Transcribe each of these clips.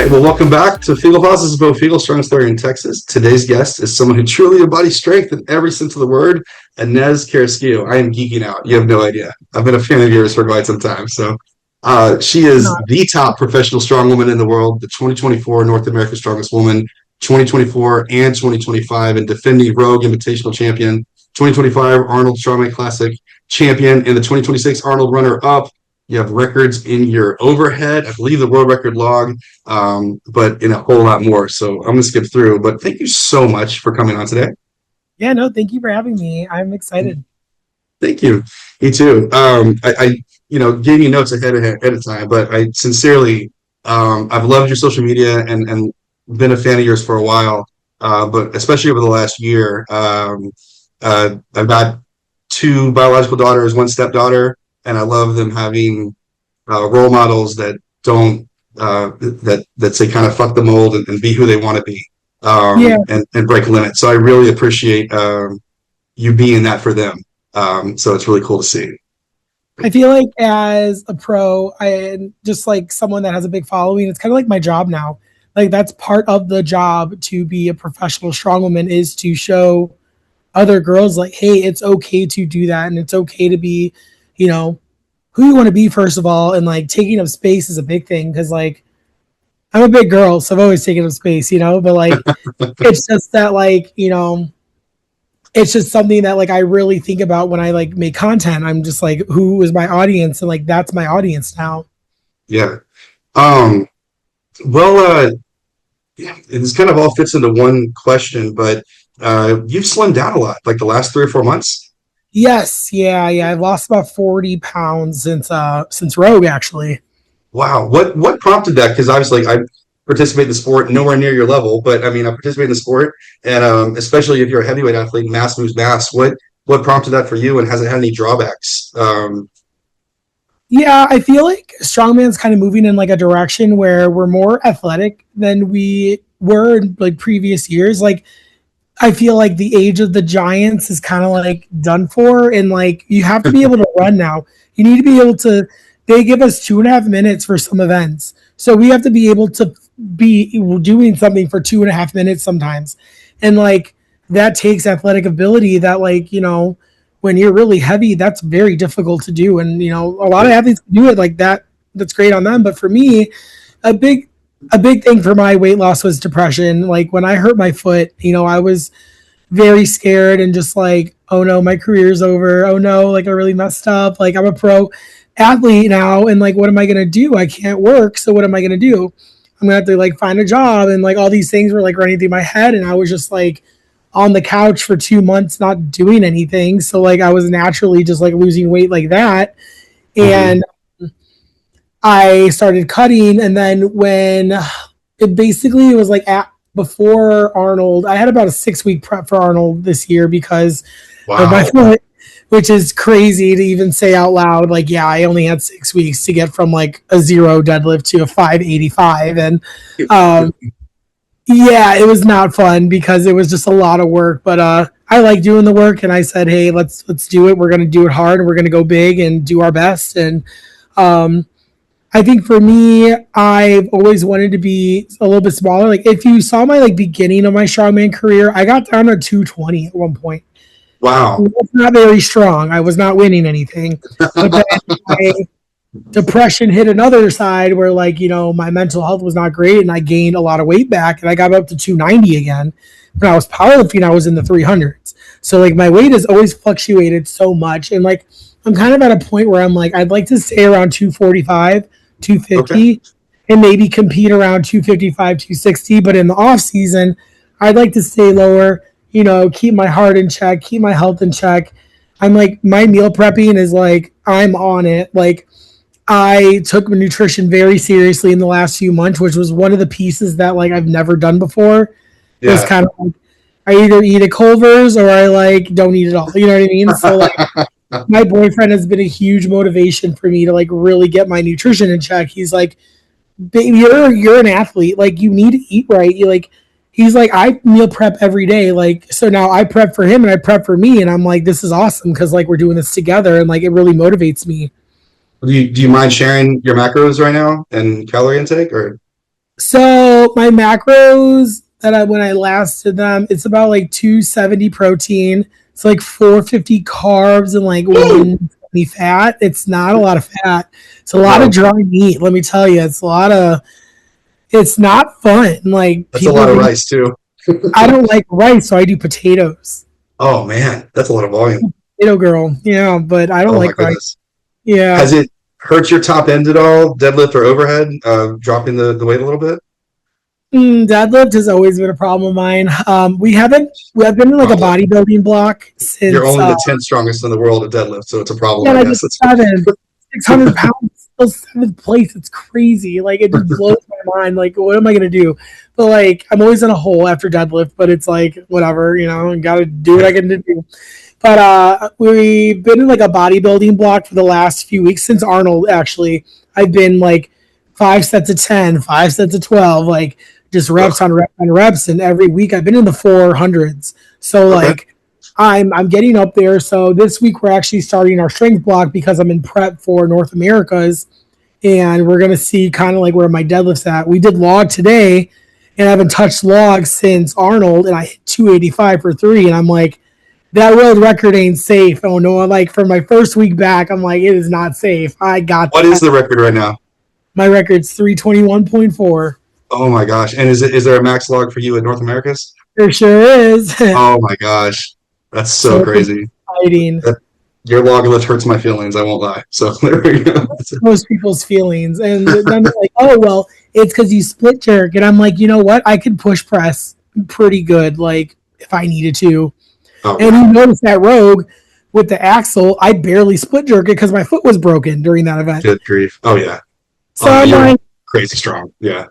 right, well, welcome back to Fiegel Files. This is Beau Fiegel, strongest lawyer in Texas. Today's guest is someone who truly embodies strength in every sense of the word, Inez Carrasquillo. I am geeking out. You have no idea. I've been a fan of yours for quite some time. She is the top professional strongwoman in the world, the 2024 North America's Strongest Woman, 2024 and 2025, and defending Rogue Invitational Champion, 2025 Arnold Strongman Classic champion, and the 2026 Arnold runner-up. You have records in your overhead, I believe the world record log, but in a whole lot more. So I'm going to skip through. But thank you so much for coming on today. Yeah, no, thank you for having me. I'm excited. Thank you. Me too. I gave you notes ahead of time, but I sincerely, I've loved your social media and been a fan of yours for a while, but especially over the last year. I've got two biological daughters, one stepdaughter, and I love them having role models that don't that say kind of fuck the mold and be who they want to be, and break limits. So I really appreciate you being that for them. So it's really cool to see. I feel like as a pro, and just like someone that has a big following, it's kind of like my job now. Like that's part of the job to be a professional strongwoman, is to show other girls like, hey, it's okay to do that, and it's okay to be, who you want to be, first of all. And like taking up space is a big thing, because like I'm a big girl, so I've always taken up space, but like it's just that like, it's just something that like I really think about when I like make content. I'm just like, who is my audience? And like that's my audience now. Yeah. Yeah, this kind of all fits into one question, but you've slimmed down a lot, like the last 3 or 4 months. Yes, yeah. I've lost about 40 pounds since Rogue, actually. Wow, what prompted that? Because obviously, I participate in the sport, nowhere near your level, but I mean, I participate in the sport, and especially if you're a heavyweight athlete, mass moves mass. What prompted that for you, and has it had any drawbacks? Yeah, I feel like strongman's kind of moving in like a direction where we're more athletic than we were in like previous years. Like I feel like the age of the giants is kind of like done for, and like you have to be able to run now. You need to be able to. They give us 2.5 minutes for some events, so we have to be able to be doing something for 2.5 minutes sometimes, and like that takes athletic ability. That like when you're really heavy, that's very difficult to do, and a lot of athletes do it like that. That's great on them, but for me, a big thing for my weight loss was depression. Like when I hurt my foot, I was very scared and just like, oh no, my career's over. Oh no, like I really messed up. Like I'm a pro athlete now, and like what am I gonna do? I can't work, so what am I gonna do? I'm gonna have to like find a job, and like all these things were like running through my head, and I was just like on the couch for 2 months not doing anything. So like I was naturally just like losing weight like that. And I started cutting, and then when it was like before Arnold, I had about a 6-week prep for Arnold this year because of my foot, which is crazy to even say out loud. Like, yeah, I only had 6 weeks to get from like a 0 deadlift to a 585, and yeah, it was not fun because it was just a lot of work. But I like doing the work, and I said, hey, let's do it. We're gonna do it hard, and we're gonna go big and do our best. And I think for me, I've always wanted to be a little bit smaller. Like if you saw my like beginning of my strongman career, I got down to 220 at one point. Wow. It was not very strong. I was not winning anything. But then my depression hit another side where like, my mental health was not great, and I gained a lot of weight back, and I got up to 290 again. When I was powerlifting, I was in the 300s. So like my weight has always fluctuated so much. And like I'm kind of at a point where I'm like, I'd like to stay around 245. 250 and maybe compete around 255, 260. But in the off season, I'd like to stay lower, keep my heart in check, keep my health in check. I'm like, my meal prepping is like, I'm on it. Like I took nutrition very seriously in the last few months, which was one of the pieces that like I've never done before. Yeah. It was kind of like, I either eat at Culver's or I like don't eat at all. You know what I mean? So like my boyfriend has been a huge motivation for me to like really get my nutrition in check. He's like, baby, you're an athlete. Like you need to eat right. He's like, I meal prep every day. Like, so now I prep for him and I prep for me. And I'm like, this is awesome. Cause like we're doing this together, and like, it really motivates me. Do you mind sharing your macros right now and calorie intake, or? So my macros that when I last did them, it's about like 270 protein. It's like 450 carbs and like Woo! 120 fat. It's not a lot of fat. It's a lot of No, dry meat. Let me tell you, it's a lot of. It's not fun. Like that's a people lot of think rice too. I don't like rice, so I do potatoes. Oh man, that's a lot of volume. Potato girl, yeah, but I don't Oh my like rice. goodness. Yeah. Has it hurt your top end at all, deadlift or overhead, dropping the weight a little bit? Deadlift has always been a problem of mine. We have been in like a Oh, yeah. bodybuilding block You're since only the 10th strongest in the world at deadlift, so it's a problem, yeah, I like a guess. That's 600 pounds, still seventh place. It's crazy. Like it just blows my mind. Like, what am I gonna do? But like, I'm always in a hole after deadlift. But it's like whatever, got to do what I yeah. can do. But we've been in like a bodybuilding block for the last few weeks since Arnold. Actually, I've been like 5 sets of 10, 5 sets of 12, like just reps Ugh. on reps on reps. And every week I've been in the 400s. So Okay. like I'm getting up there. So this week we're actually starting our strength block because I'm in prep for North Americas, and we're gonna see kind of like where my deadlift's at. We did log today, and I haven't touched log since Arnold, and I hit 285 for three, and I'm like, that world record ain't safe. Oh no! Like for my first week back, I'm like, it is not safe. I got What is that. the record right now? My record's 321.4. Oh my gosh. And is there a max log for you at North Americas? There sure is. Oh my gosh. That's so So crazy. exciting. That, your log lift hurts my feelings, I won't lie. So there we go. Most people's feelings, and then they're like, "Oh well, it's because you split jerk," and I'm like, you know what? I could push press pretty good, like if I needed to. Oh And yeah. you notice that rogue with the axle, I barely split jerk it because my foot was broken during that event. Good grief. Oh yeah. So Oh no, I'm you're like, crazy strong. Yeah.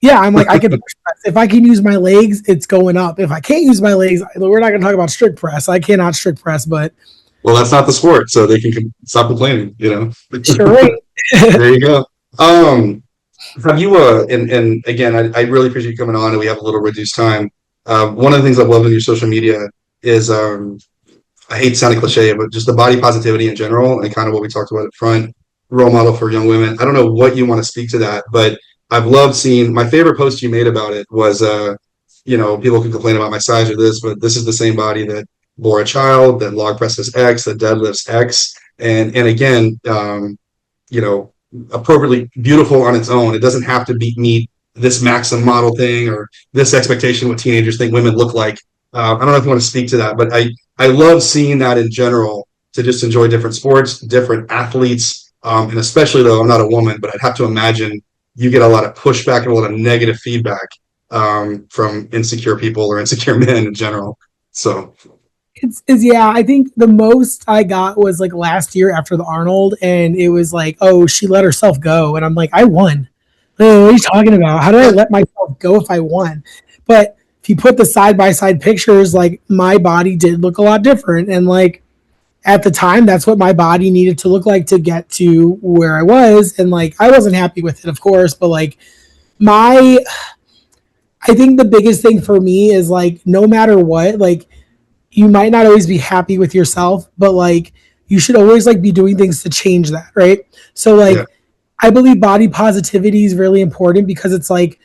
yeah, I'm like, I can push press. If I can use my legs, it's going up. If I can't use my legs, we're not going to talk about strict press. I cannot strict press, but Well, that's not the sport, so they can stop complaining. sure ain't. There you go. Have you and again, I really appreciate you coming on, and we have a little reduced time. One of the things I've loved in your social media is I hate sounding cliche, but just the body positivity in general and kind of what we talked about up front, role model for young women. I don't know what you want to speak to that, but I've loved seeing my favorite post you made about it was people can complain about my size or this, but this is the same body that bore a child, that log presses X, that deadlifts X. And again, appropriately beautiful on its own. It doesn't have to meet this Maxim model thing or this expectation what teenagers think women look like. I don't know if you want to speak to that, but I love seeing that in general to just enjoy different sports, different athletes, and especially though I'm not a woman, but I'd have to imagine you get a lot of pushback and a lot of negative feedback from insecure people or insecure men in general. So It's yeah, I think the most I got was like last year after the Arnold, and it was like, oh, she let herself go, and I'm like, I won. What are you talking about? How did I let myself go if I won? But if you put the side by side pictures, like my body did look a lot different, and like at the time, that's what my body needed to look like to get to where I was, and like I wasn't happy with it, of course, but like my, I think the biggest thing for me is like no matter what, like you might not always be happy with yourself, but like you should always like be doing things to change that, right? So yeah, like I believe body positivity is really important because it's like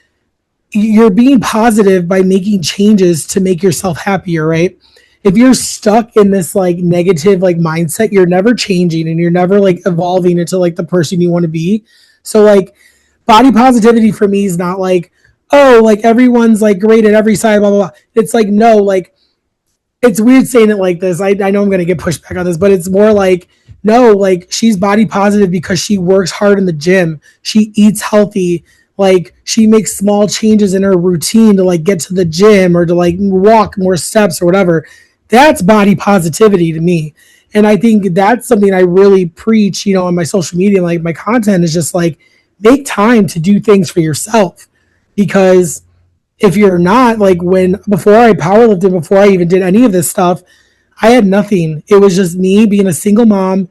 you're being positive by making changes to make yourself happier, right? If you're stuck in this like negative like mindset, you're never changing and you're never like evolving into like the person you want to be. So like body positivity for me is not like, oh, like everyone's like great at every side, blah blah blah. It's like no, like it's weird saying it like this. I know I'm gonna get pushed back on this, but it's more like no, like she's body positive because she works hard in the gym. She eats healthy. Like she makes small changes in her routine to like get to the gym or to like walk more steps or whatever. That's body positivity to me. And I think that's something I really preach, on my social media. Like my content is just like make time to do things for yourself because if you're not like when before I powerlifted, before I even did any of this stuff, I had nothing. It was just me being a single mom,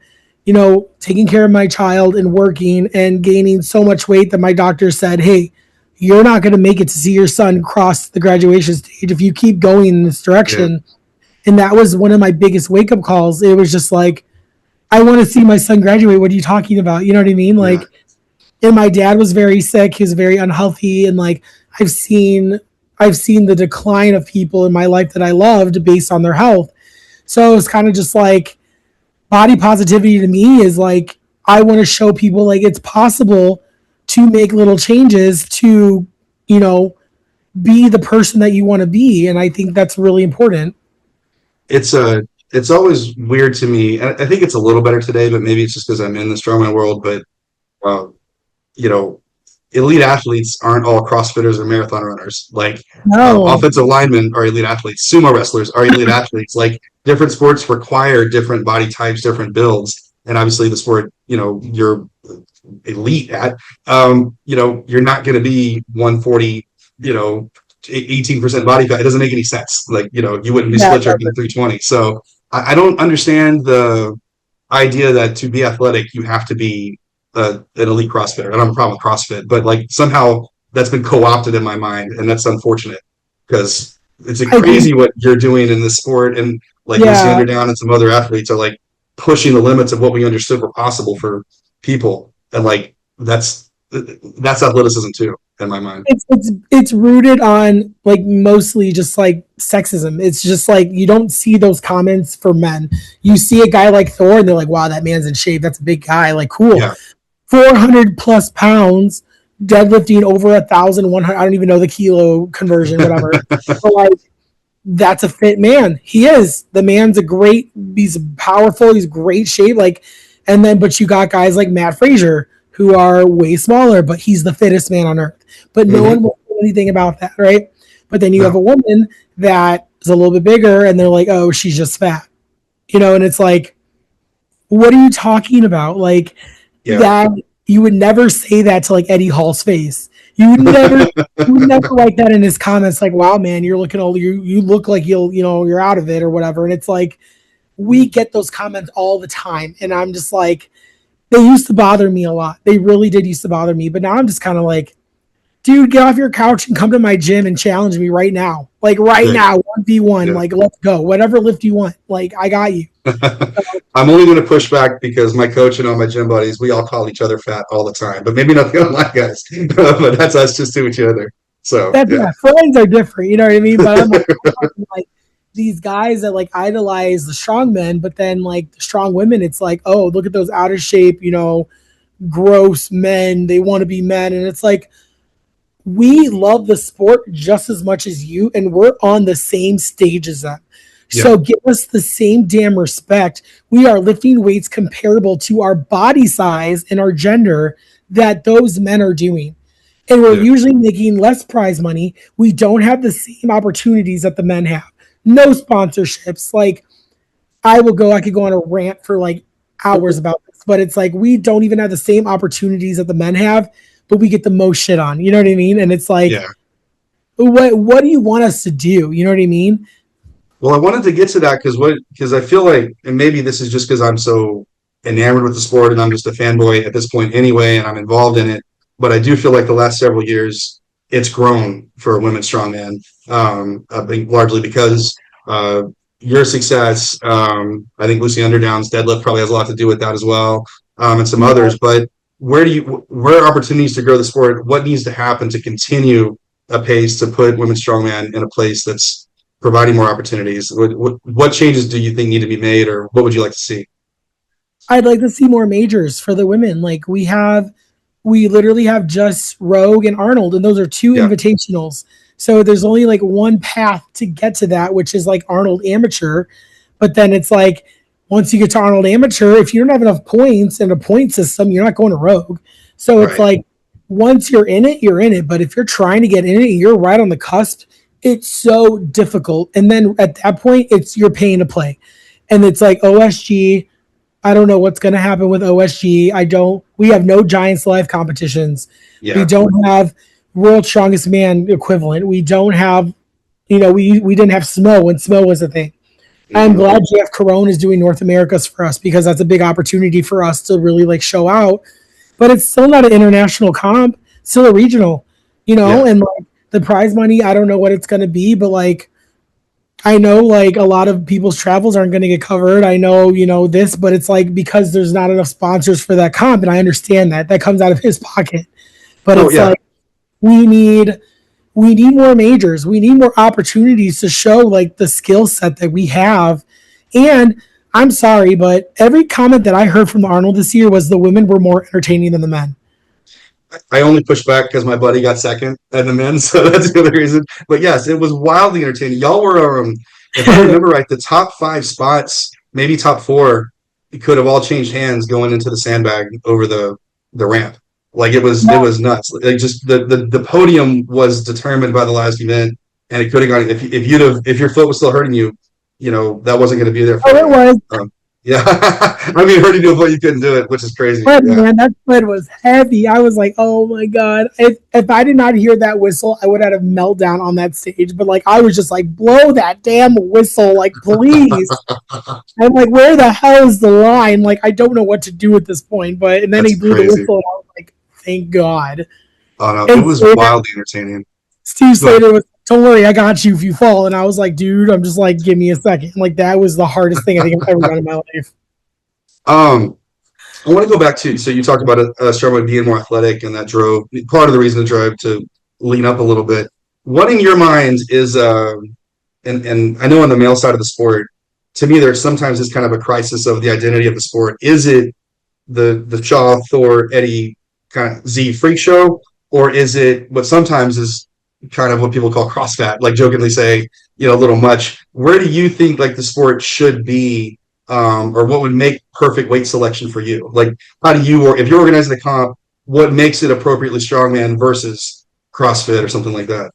taking care of my child and working and gaining so much weight that my doctor said, hey, you're not going to make it to see your son cross the graduation stage if you keep going in this yeah, direction. And that was one of my biggest wake up calls. It was just like, I want to see my son graduate. What are you talking about? You know what I mean? yeah. Like, And my dad was very sick. He was very unhealthy. And like, I've seen, I've seen the decline of people in my life that I loved based on their health. So it's kind of just like body positivity to me is like, I want to show people like it's possible to make little changes to, you know, be the person that you want to be. And I think that's really important. It's always weird to me. I think it's a little better today, but maybe it's just because I'm in the strongman world. But um, you know, elite athletes aren't all CrossFitters or marathon runners. Like No, offensive linemen are elite athletes. Sumo wrestlers are elite athletes. Like different sports require different body types, different builds, and obviously the sport you're elite at, you're not going to be 140, 18% body fat. It doesn't make any sense. Like you wouldn't be yeah, split jerking 320. So I don't understand the idea that to be athletic you have to be an elite CrossFitter. I don't have a problem with CrossFit, but like somehow that's been co-opted in my mind, and that's unfortunate because it's I think, crazy what you're doing in this sport, and like Lucy yeah, Underdown and some other athletes are like pushing the limits of what we understood were possible for people, and like that's athleticism too in my mind. it's rooted on like mostly just like sexism. It's just like you don't see those comments for men. You see a guy like Thor, and they're like, "Wow, that man's in shape. That's a big guy. Like, cool, Yeah. 400 plus pounds, deadlifting over 1,100. I don't even know the kilo conversion, whatever. But like, that's a fit man. He is. The man's a great. He's powerful. He's great shape. Like, and then but you got guys like Matt Frazier who are way smaller, but he's the fittest man on earth. But no Mm-hmm. one will do anything about that, right? But then you have No. a woman that is a little bit bigger, and they're like, "Oh, she's just fat," and it's like, what are you talking about? Like Yeah. that you would never say that to like Eddie Hall's face. You would never write that in his comments like, wow man, you're looking old, you look like you're out of it or whatever. And it's like we get those comments all the time. And I'm just like, they used to bother me a lot. They really did used to bother me. But now I'm just kind of like, dude, get off your couch and come to my gym and challenge me right now. Like right Right. now, 1v1. Yeah. Like, let's go. Whatever lift you want. Like, I got you. I'm only going to push back because my coach and all my gym buddies, we all call each other fat all the time, but maybe not the online guys. But that's us just to each other. So That's yeah, yeah, friends are different, you know what I mean? But I'm like these guys that like idolize the strong men, but then like the strong women, it's like, oh, look at those out of shape, gross men. They want to be men. And it's like, we love the sport just as much as you, and we're on the same stage as them. yeah, So give us the same damn respect. We are lifting weights comparable to our body size and our gender that those men are doing. And we're yeah. usually making less prize money. We don't have the same opportunities that the men have. No sponsorships. Like I could go on a rant for like hours about this, but it's like we don't even have the same opportunities that the men have, but we get the most shit on. You know what I mean? And it's like, Yeah. what do you want us to do? You know what I mean? Well, I wanted to get to that because I feel like, and maybe this is just because I'm so enamored with the sport and I'm just a fanboy at this point anyway, and I'm involved in it. But I do feel like the last several years it's grown for women strongman. I think largely because uh, your success. I think Lucy Underdown's deadlift probably has a lot to do with that as well, and some Yeah. others. But where are opportunities to grow the sport? What needs to happen to continue a pace to put women strongman in a place that's providing more opportunities? What changes do you think need to be made, or what would you like to see? I'd like to see more majors for the women. Like we literally have just Rogue and Arnold, and those are two Yeah, invitationals. So there's only like one path to get to that, which is like Arnold Amateur. But then it's like once you get to Arnold Amateur, if you don't have enough points and a point system, you're not going to Rogue. So it's right. like once you're in it, you're in it. But if you're trying to get in it, you're right on the cusp. It's so difficult. And then at that point, it's you're paying to play. And it's like OSG, I don't know what's going to happen with OSG. We have no Giants Live competitions. We Yeah. don't have World Strongest Man equivalent. We don't have, we didn't have SMO when SMO was a thing. I'm Hmm. glad Jeff Carone is doing North Americas for us because that's a big opportunity for us to really like show out. But it's still not an international comp, still a regional, Yeah. and like the prize money, I don't know what it's going to be, but like I know like a lot of people's travels aren't going to get covered. I know, this, but it's like because there's not enough sponsors for that comp, and I understand that comes out of his pocket. But Oh it's yeah, like we need we need more majors. We need more opportunities to show like the skill set that we have. And I'm sorry, but every comment that I heard from Arnold this year was the women were more entertaining than the men. I only pushed back because my buddy got second at the men, so that's the other reason. But yes, it was wildly entertaining. Y'all were, if I remember right, the top 5 spots, maybe top 4, could have all changed hands going into the sandbag over the ramp. Like it was nuts. Like just the podium was determined by the last event, and it could have gone if your foot was still hurting you, that wasn't going to be there Oh, for it you. was. Yeah, I mean, hurting you, but you couldn't do it, which is crazy. But Yeah. man, that sled was heavy. I was like, oh my god! If I did not hear that whistle, I would have had a meltdown on that stage. But like, I was just like, blow that damn whistle, like please. I'm like, where the hell is the line? Like, I don't know what to do at this point. But and then he That's blew the crazy. whistle, and I was like, thank God. Oh no, it And was wildly entertaining. Steve Go ahead. Slater was, don't worry, I got you if you fall. And I was like, dude, I'm just like, give me a second. Like that was the hardest thing I think I've ever done in my life. Um, I want to go back to so you talked about Strowman being more athletic, and that drove part of the reason it drove to lean up a little bit. What in your mind is and I know on the male side of the sport, to me, there's sometimes this kind of a crisis of the identity of the sport. Is it the Shaw, Thor, Eddie kind of Z freak show, or is it what sometimes is kind of what people call crossfat, like jokingly say, a little much? Where do you think like the sport should be, or what would make perfect weight selection for you? Like, how do you, or if you're organizing a comp, what makes it appropriately strongman versus CrossFit or something like that?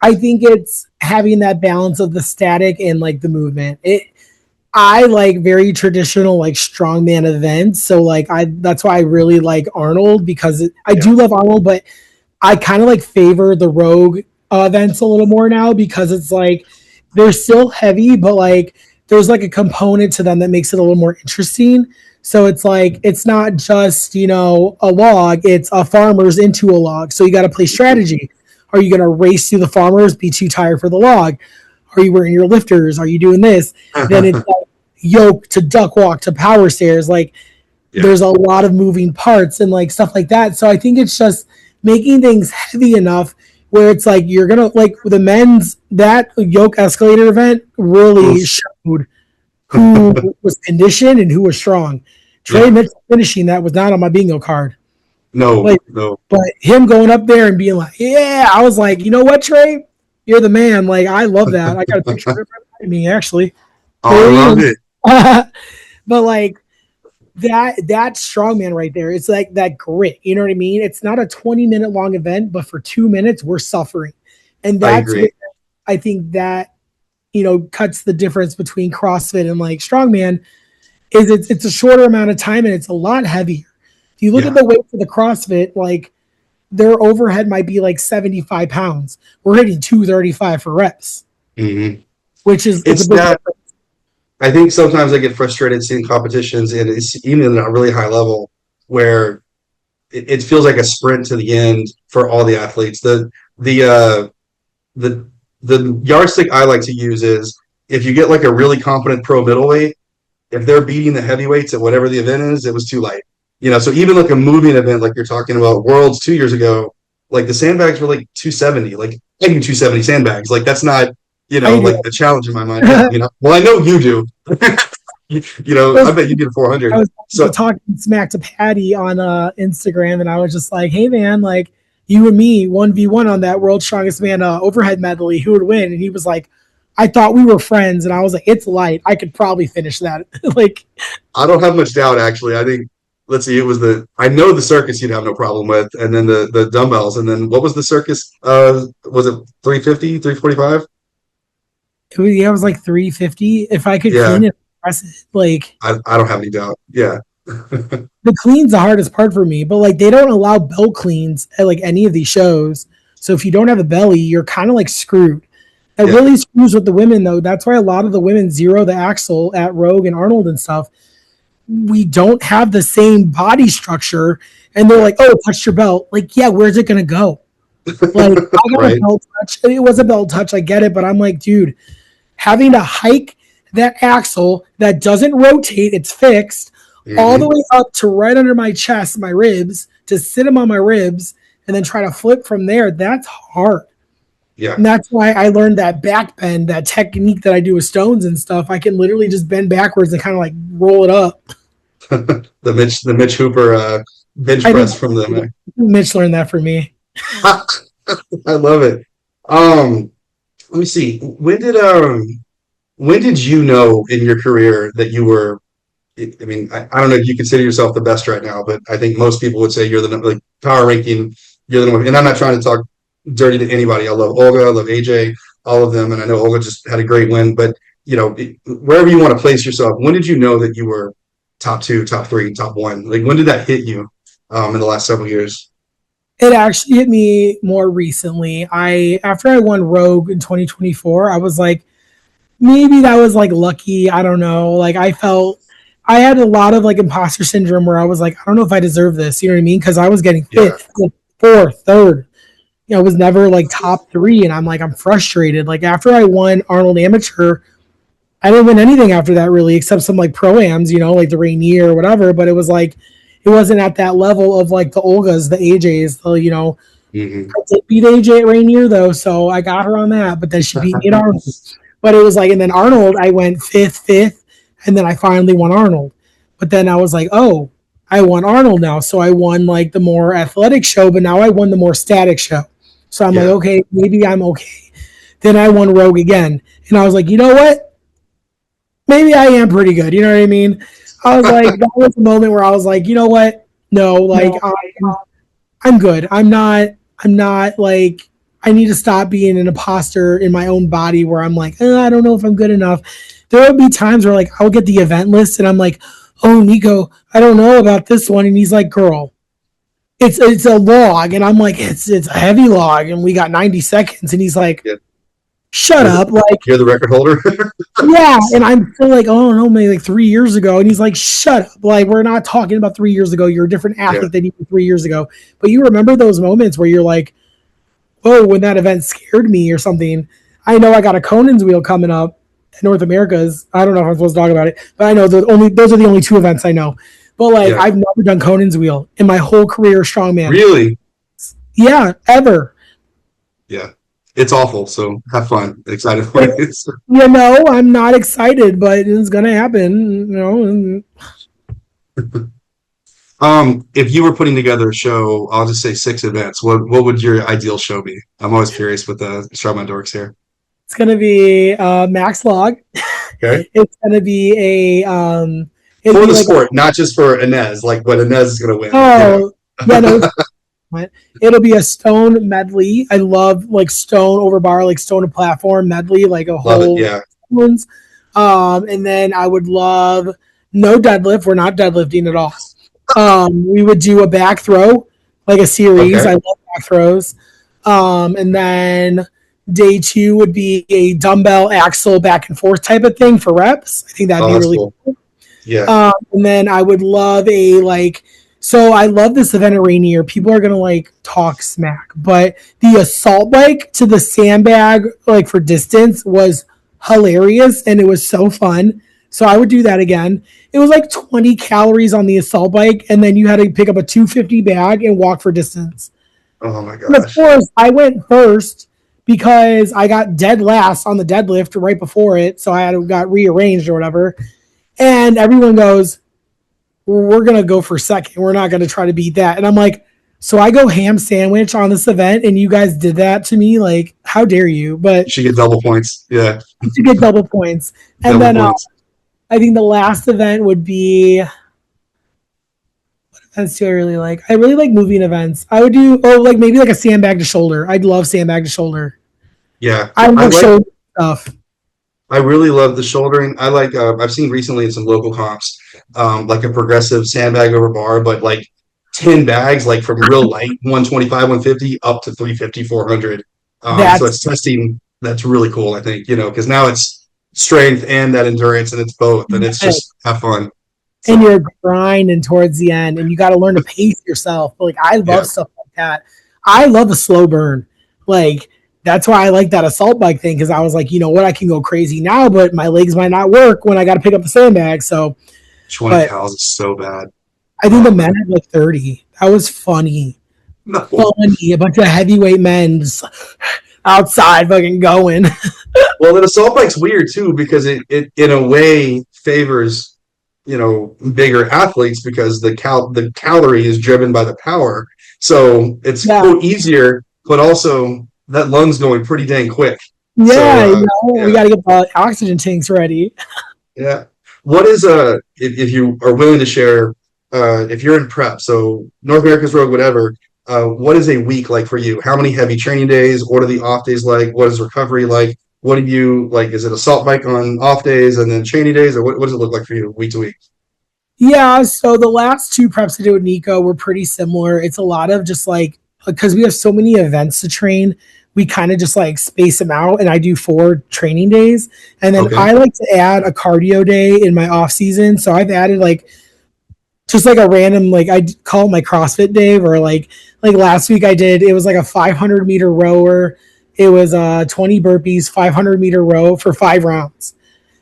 I think it's having that balance of the static and like the movement. I like very traditional like strongman events. So like that's why I really like Arnold because I Yeah. do love Arnold, but I kind of like favor the Rogue events a little more now because it's like they're still heavy, but like there's like a component to them that makes it a little more interesting. So it's like it's not just a log; it's a farmer's into a log. So you got to play strategy. Are you going to race through the farmers? Be too tired for the log? Are you wearing your lifters? Are you doing this? Then it's like yoke to duck walk to power stairs. Like Yeah. there's a lot of moving parts and like stuff like that. So I think it's just making things heavy enough where it's like you're gonna like the men's that yoke escalator event really Oof. showed who was conditioned and who was strong. Trey Yeah. Mitchell finishing that was not on my bingo card. No, Like, no. but him going up there and being like, yeah, I was like, you know what, Trey? You're the man. Like, I love that. I got a picture of me actually. Oh, I love it. But like that strongman right there, it's like that grit. You know what I mean? It's not a 20-minute long event, but for 2 minutes, we're suffering. And I that's agree. what I think that cuts the difference between CrossFit and like strongman is it's a shorter amount of time and it's a lot heavier. If you look at Yeah. the weight for the CrossFit, like their overhead might be like 75 pounds. We're hitting 235 for reps, Hmm. which is it's It's a big that difference. I think sometimes I get frustrated seeing competitions, and it's even at a really high level where it feels like a sprint to the end for all the athletes. The the yardstick I like to use is if you get like a really competent pro middleweight, if they're beating the heavyweights at whatever the event is, it was too light. So even like a moving event, like you're talking about Worlds 2 years ago, like the sandbags were like 270, like I do 270 sandbags. Like that's not, I do. like a challenge in my mind. Yeah, well, I know you do. I bet you did I 400. was So talking smack to Patty on Instagram, and I was just like, "Hey, man, like you and me, 1v1 on that World's Strongest Man overhead medley, who would win?" And he was like, "I thought we were friends," and I was like, "It's light. I could probably finish that." Like, I don't have much doubt, actually. I think, let's see, I know the circus you'd have no problem with, and then the dumbbells, and then what was the circus? Was it 350, 345? it was like 350. If I could Yeah, clean it, press it, like I don't have any doubt. Yeah. the clean's the hardest part for me, but like they don't allow belt cleans at like any of these shows. So if you don't have a belly, you're kind of like screwed. It Yeah. really screws with the women though. That's why a lot of the women zero the axle at Rogue and Arnold and stuff. We don't have the same body structure, and they're Yeah. like, "Oh, touch your belt." Like, yeah, where's it gonna go? Like I got a Right. belt touch. It was a belt touch. I get it, but I'm like, dude, having to hike that axle that doesn't rotate, it's fixed all the Hmm. way up to right under my chest, my ribs, to sit him on my ribs and then try to flip from there. That's hard. Yeah. And that's why I learned that back bend, that technique that I do with stones and stuff. I can literally just bend backwards and kind of like roll it up. The Mitch Hooper bench I press think from them. Mitch learned that from me. I love it. Let me see. When did you know in your career that you were? I mean, I don't know if you consider yourself the best right now, but I think most people would say you're the like power ranking. You're the number. And I'm not trying to talk dirty to anybody. I love Olga. I love AJ. All of them, and I know Olga just had a great win. But wherever you want to place yourself, when did you know that you were top two, top three, top one? Like when did that hit you in the last several years? It actually hit me more recently. I After I won Rogue in 2024, I was like, maybe that was like lucky. I don't know. Like I felt I had a lot of like imposter syndrome where I was like, I don't know if I deserve this. You know what I mean? Because I was getting Yeah. fifth, like, fourth, third. I was never like top three, and I'm like, I'm frustrated. Like after I won Arnold Amateur, I didn't win anything after that really, except some like pro-ams, like the Rainier or whatever. But it was like it wasn't at that level of like the Olgas, the AJs, Hmm. I did beat AJ at Rainier though, so I got her on that. But then she beat me at Arnold. But it was like, and then Arnold, I went fifth, and then I finally won Arnold. But then I was like, oh, I won Arnold now, so I won like the more athletic show, but now I won the more static show. So I'm like, Yeah. okay, maybe I'm okay. Then I won Rogue again, and I was like, you know what? Maybe I am pretty good. You know what I mean? I was like, that was a moment where I was like, you know what? No, like I'm good. I'm not like I need to stop being an imposter in my own body where I'm like, I don't know if I'm good enough. There would be times where like I'll get the event list and I'm like, oh Nico, I don't know about this one. And he's like, girl, it's a log. And I'm like, it's a heavy log and we got 90 seconds. And he's like, Yeah. shut You're the up. Like, you're the record holder. yeah. And I'm still like, oh no, maybe like 3 years ago. And he's like, shut up. Like, we're not talking about 3 years ago. You're a different Yeah. athlete than you were 3 years ago. But you remember those moments where you're like, oh, when that event scared me or something. I know I got a Conan's wheel coming up in North America's. I don't know if I'm supposed to talk about it, but I know those are the only two events I know. But like Yeah. I've never done Conan's wheel in my whole career strongman. Really? Yeah, ever. Yeah. It's awful. So have fun. Excited for it. I'm not excited, but it's gonna happen. If you were putting together a show, I'll just say 6 events. What would your ideal show be? I'm always curious with the Strawman Dorks here. It's gonna be max log. Okay. It's gonna be it'd For be the like sport, not just for Inez, like what Inez is gonna win. oh yeah no it'll be a stone medley. I love like stone over bar, like stone to platform medley, like a Love it. whole Yeah. ones. And then I would love no deadlift. We're not deadlifting at all. We would do a back throw, like a series. Okay. I love back throws. And then day two would be a dumbbell axle back and forth type of thing for reps. I think that'd Oh, be that's really cool. cool. Yeah. And then I would love a like. So I love this event at Rainier. People are gonna like talk smack, but the assault bike to the sandbag like for distance was hilarious and it was so fun. So I would do that again. It was like 20 calories on the assault bike, and then you had to pick up a 250 bag and walk for distance. Oh my And of gosh. course, I went first because I got dead last on the deadlift right before it, so got rearranged or whatever. And everyone goes, we're gonna go for second. We're not gonna try to beat that. And I'm like, so I go ham sandwich on this event, and you guys did that to me. Like, how dare you? But You should get double points. Yeah. to get double points. And Double then points. I think the last event would be events do I really like. I really like moving events. I would do like maybe like a sandbag to shoulder. I'd love sandbag to shoulder. Yeah. I love shoulder stuff. I really love the shouldering. I like I've seen recently in some local comps, like a progressive sandbag over bar, but like 10 bags, like from real light 125, 150 up to 350, 400. So That's it's testing that's really cool, I think, because now it's strength and that endurance and it's both and it's just have fun. and So you're grinding towards the end, and you got to learn to pace yourself. Like I yeah. love stuff like that. I love a slow burn. Like that's why I like that assault bike thing because I was like, you know what, I can go crazy now, but my legs might not work when I got to pick up the sandbag. So, 20 but cows is so bad. I think the Oh men man. had like 30. That was funny. No. Funny. A bunch of heavyweight men just outside fucking going. Well, the assault bike's weird too because it in a way favors bigger athletes because the calorie is driven by the power. So it's Yeah. quote easier, but also that lungs going pretty dang quick. So Yeah, we yeah, got to get the oxygen tanks ready. yeah. What is if you are willing to share if you're in prep, so North America's Road, whatever, what is a week like for you? How many heavy training days? What are the off days like? What is recovery like? What do you like? Is it assault bike on off days and then training days, or what does it look like for you week to week? Yeah, so the last two preps I did with Nico were pretty similar. It's a lot of just like because we have so many events to train, we kind of just like space them out and I do 4 training days. And then Okay. I like to add a cardio day in my off season. So I've added like just like a random like I call it my CrossFit day or like last week I did it was like a 500-meter rower. It was 20 burpees, 500-meter row for 5 rounds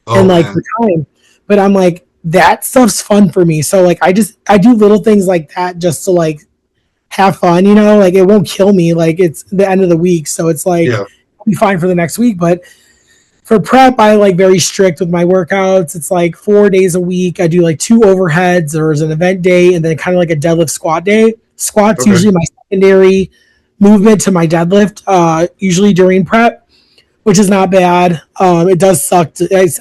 and Oh like man. the time. But I'm like, that stuff's fun for me. So like I do little things like that just to like have fun, like it won't kill me. Like it's the end of the week. So it's like Yeah. I'll be fine for the next week. But for prep, I like very strict with my workouts. It's like 4 days a week. I do like 2 overheads. There's an event day and then kind of like a deadlift squat day. Squats Okay. usually my secondary movement to my deadlift, usually during prep, which is not bad. It does suck.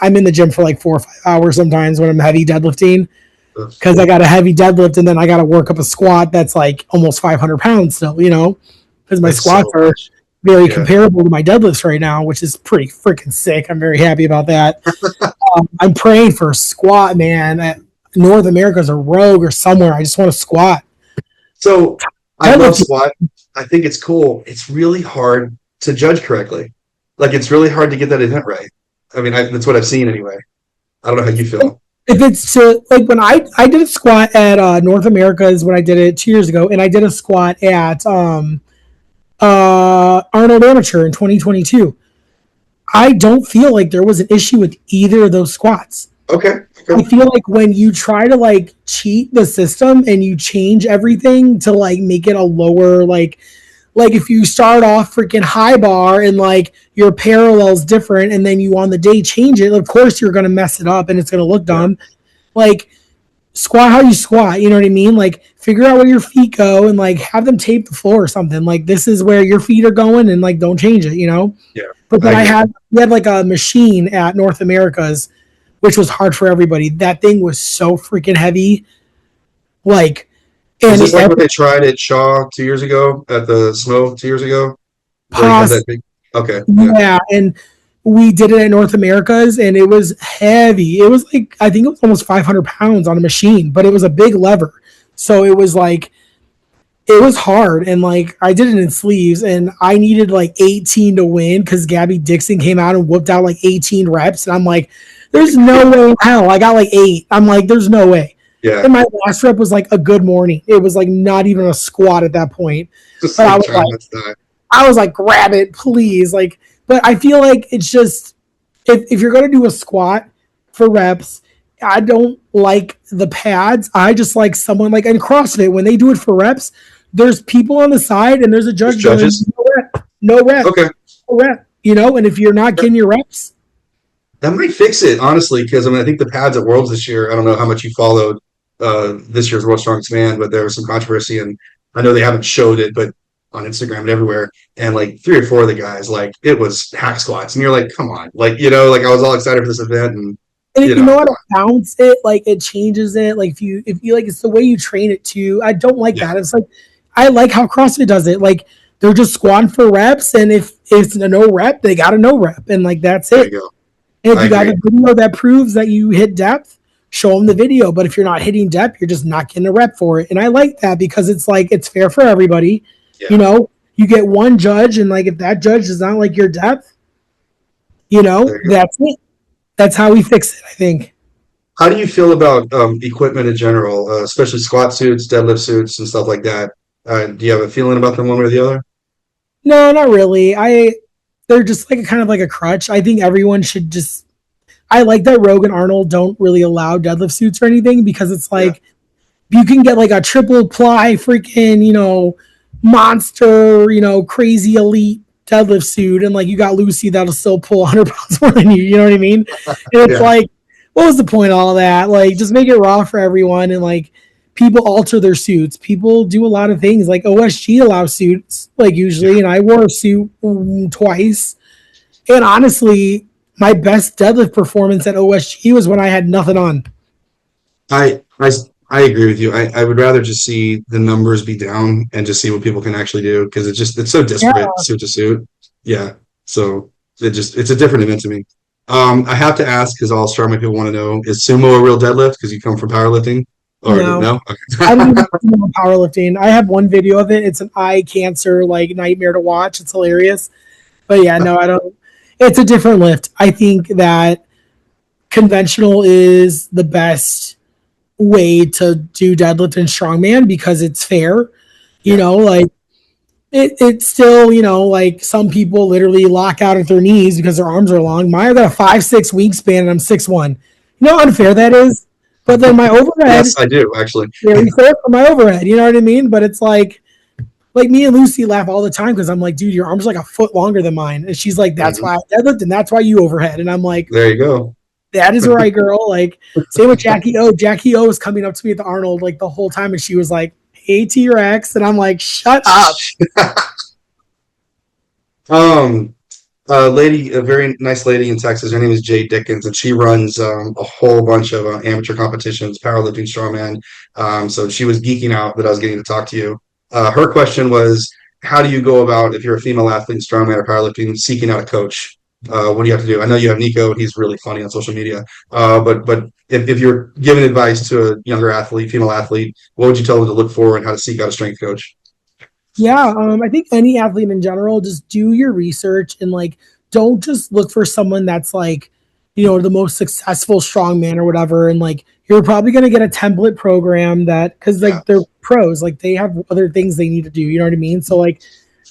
I'm in the gym for like 4 or 5 hours sometimes when I'm heavy deadlifting That's, because I got a heavy deadlift and then I got to work up a squat that's like almost 500 pounds still, because my that's squats so are much. very Yeah. comparable to my deadlifts right now, which is pretty freaking sick. I'm very happy about that. I'm praying for a squat, man. North America's a rogue or somewhere. I just want to squat. So I love Deadlift, squat. I think it's cool. It's really hard to judge correctly. Like it's really hard to get that event right. I mean, that's what I've seen anyway. I don't know how you feel. if it's to like when I did a squat at North America's when I did it 2 years ago, and I did a squat at Arnold Amateur in 2022. I don't feel like there was an issue with either of those squats. Okay. I Okay. feel like when you try to like cheat the system and you change everything to like make it a lower like if you start off freaking high bar and like your parallel's different and then you on the day change it, of course you're gonna mess it up and it's gonna look Yeah. dumb. Like squat how you squat, you know what I mean? Like figure out where your feet go and like have them tape the floor or something. Like this is where your feet are going and like don't change it. Yeah. But I then agree. we had like a machine at North America's, which was hard for everybody. That thing was so freaking heavy. Like, Is and this like every what they tried at Shaw 2 years ago at the Snow 2 years ago, where you had pos, that big? Okay. Yeah. yeah. And we did it at North America's and it was heavy. It was like, I think it was almost 500 pounds on a machine, but it was a big lever. So it was like, it was hard. And like, I did it in sleeves and I needed like 18 to win because Gabby Dixon came out and whooped out like 18 reps. And I'm like, there's no way in hell. I got like 8. I'm like, there's no way. Yeah. And my last rep was like a good morning. It was like not even a squat at that point. Just But like trying not to die. I was like, grab it, please. Like, but I feel like it's just if you're gonna do a squat for reps, I don't like the pads. I just like someone like in CrossFit when they do it for reps. There's people on the side and there's a There's judge going, judges. no rep, no rep, Okay. no rep. And if you're not getting your reps, That might fix it, honestly, because I mean, I think the pads at Worlds this year, I don't know how much you followed this year's World's Strongest Man, but there was some controversy, and I know they haven't showed it, but on Instagram and everywhere, and like 3 or 4 of the guys, like it was hack squats, and you're like, come on, like like I was all excited for this event, and and you know how come to on, bounce it, like it changes it. Like if you like, it's the way you train it too. I don't like yeah, that. It's like I like how CrossFit does it. Like they're just squatting for reps, and if it's a no rep, they got a no rep, and like that's there you it. go. And if I you got agree. a video that proves that you hit depth, show them the video. But if you're not hitting depth, you're just not getting a rep for it. And I like that because it's like it's fair for everybody. You Yeah, know, you get one judge, and like if that judge does not like your depth, there you go. that's it. That's how we fix it, I think. How do you feel about equipment in general, especially squat suits, deadlift suits, and stuff like that? Do you have a feeling about them one way or the other? No, not really. They're just like kind of like a crutch. I think everyone should just. I like that Rogue and Arnold don't really allow deadlift suits or anything because it's Yeah. like you can get like a triple ply freaking monster crazy elite deadlift suit, and like you got Lucy that'll still pull 100 pounds more than you. You know what I mean? And it's Yeah. like, what was the point of all that? Like, just make it raw for everyone, and like people alter their suits. People do a lot of things. Like OSG allows suits, like usually, and I wore a suit twice. And honestly, my best deadlift performance at OSG was when I had nothing on. I I I agree with you. I would rather just see the numbers be down and just see what people can actually do because it's so Yeah, disparate suit to suit. Yeah. So it's a different event to me. I have to ask because all strongman people want to know, is sumo a real deadlift because you come from powerlifting? Or no, no? I don't Okay. even know powerlifting. I have one video of it. It's an eye cancer like nightmare to watch. It's hilarious. But yeah, no, I don't. It's a different lift. I think that conventional is the best way to do deadlift and strongman because it's fair. You Yeah. know, like it's still, like some people literally lock out at their knees because their arms are long. Mine got a 5'6" wingspan and I'm 6'1". You know how unfair that is? But then my overhead, Yes, I do actually. very fair for my overhead. You know what I mean? But it's like me and Lucy laugh all the time because I'm like, dude, your arm's like a foot longer than mine. And she's like, that's Mhm. why I deadlift and that's why you overhead. And I'm like, There you go. that is right, girl. Like, same with Jackie O. Jackie O was coming up to me at the Arnold like the whole time, and she was like, "Hey, T-Rex," and I'm like, "Shut up." Um, a very nice lady in Texas. Her name is Jay Dickens, and she runs a whole bunch of amateur competitions, powerlifting, strongman. So she was geeking out that I was getting to talk to you. Her question was, how do you go about if you're a female athlete in strongman or powerlifting, seeking out a coach? What do you have to do? I know you have Nico; he's really funny on social media. But if you're giving advice to a younger athlete, female athlete, what would you tell them to look for and how to seek out a strength coach? Yeah, I think any athlete in general, just do your research and like don't just look for someone that's like, the most successful strongman or whatever. And like you're probably gonna get a template program that because Yeah. like they're pros, like they have other things they need to do. You know what I mean? So like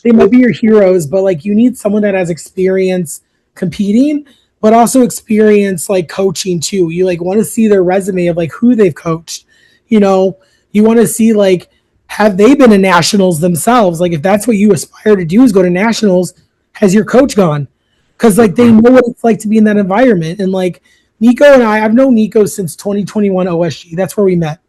they might be your heroes, but like you need someone that has experience competing, but also experience like coaching too. You like want to see their resume of like who they've coached. You know, you want to see like have they been in nationals themselves? Like if that's what you aspire to do is go to nationals, has your coach gone? Because like they know what it's like to be in that environment. And like Nico and I've known Nico since 2021 OSG. That's where we met.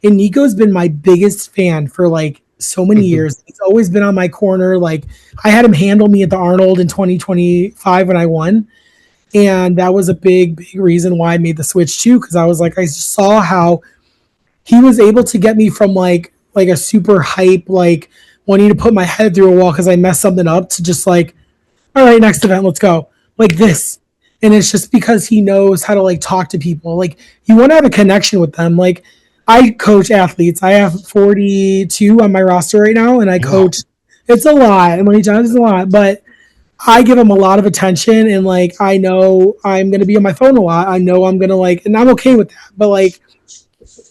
And Nico's been my biggest fan for like so many years. He's always been on my corner. Like I had him handle me at the Arnold in 2025 when I won. And that was a big reason why I made the switch too. Cause I was like, I just saw how he was able to get me from like a super hype, like wanting to put my head through a wall because I messed something up to just like, all right, next event, let's go. Like this. And it's just because he knows how to like talk to people. Like you want to have a connection with them. Like I coach athletes. I have 42 on my roster right now, and I Wow. coach. It's a lot. Many times it's a lot, but I give them a lot of attention, and like I know I'm gonna be on my phone a lot. I know I'm gonna like, and I'm okay with that. But like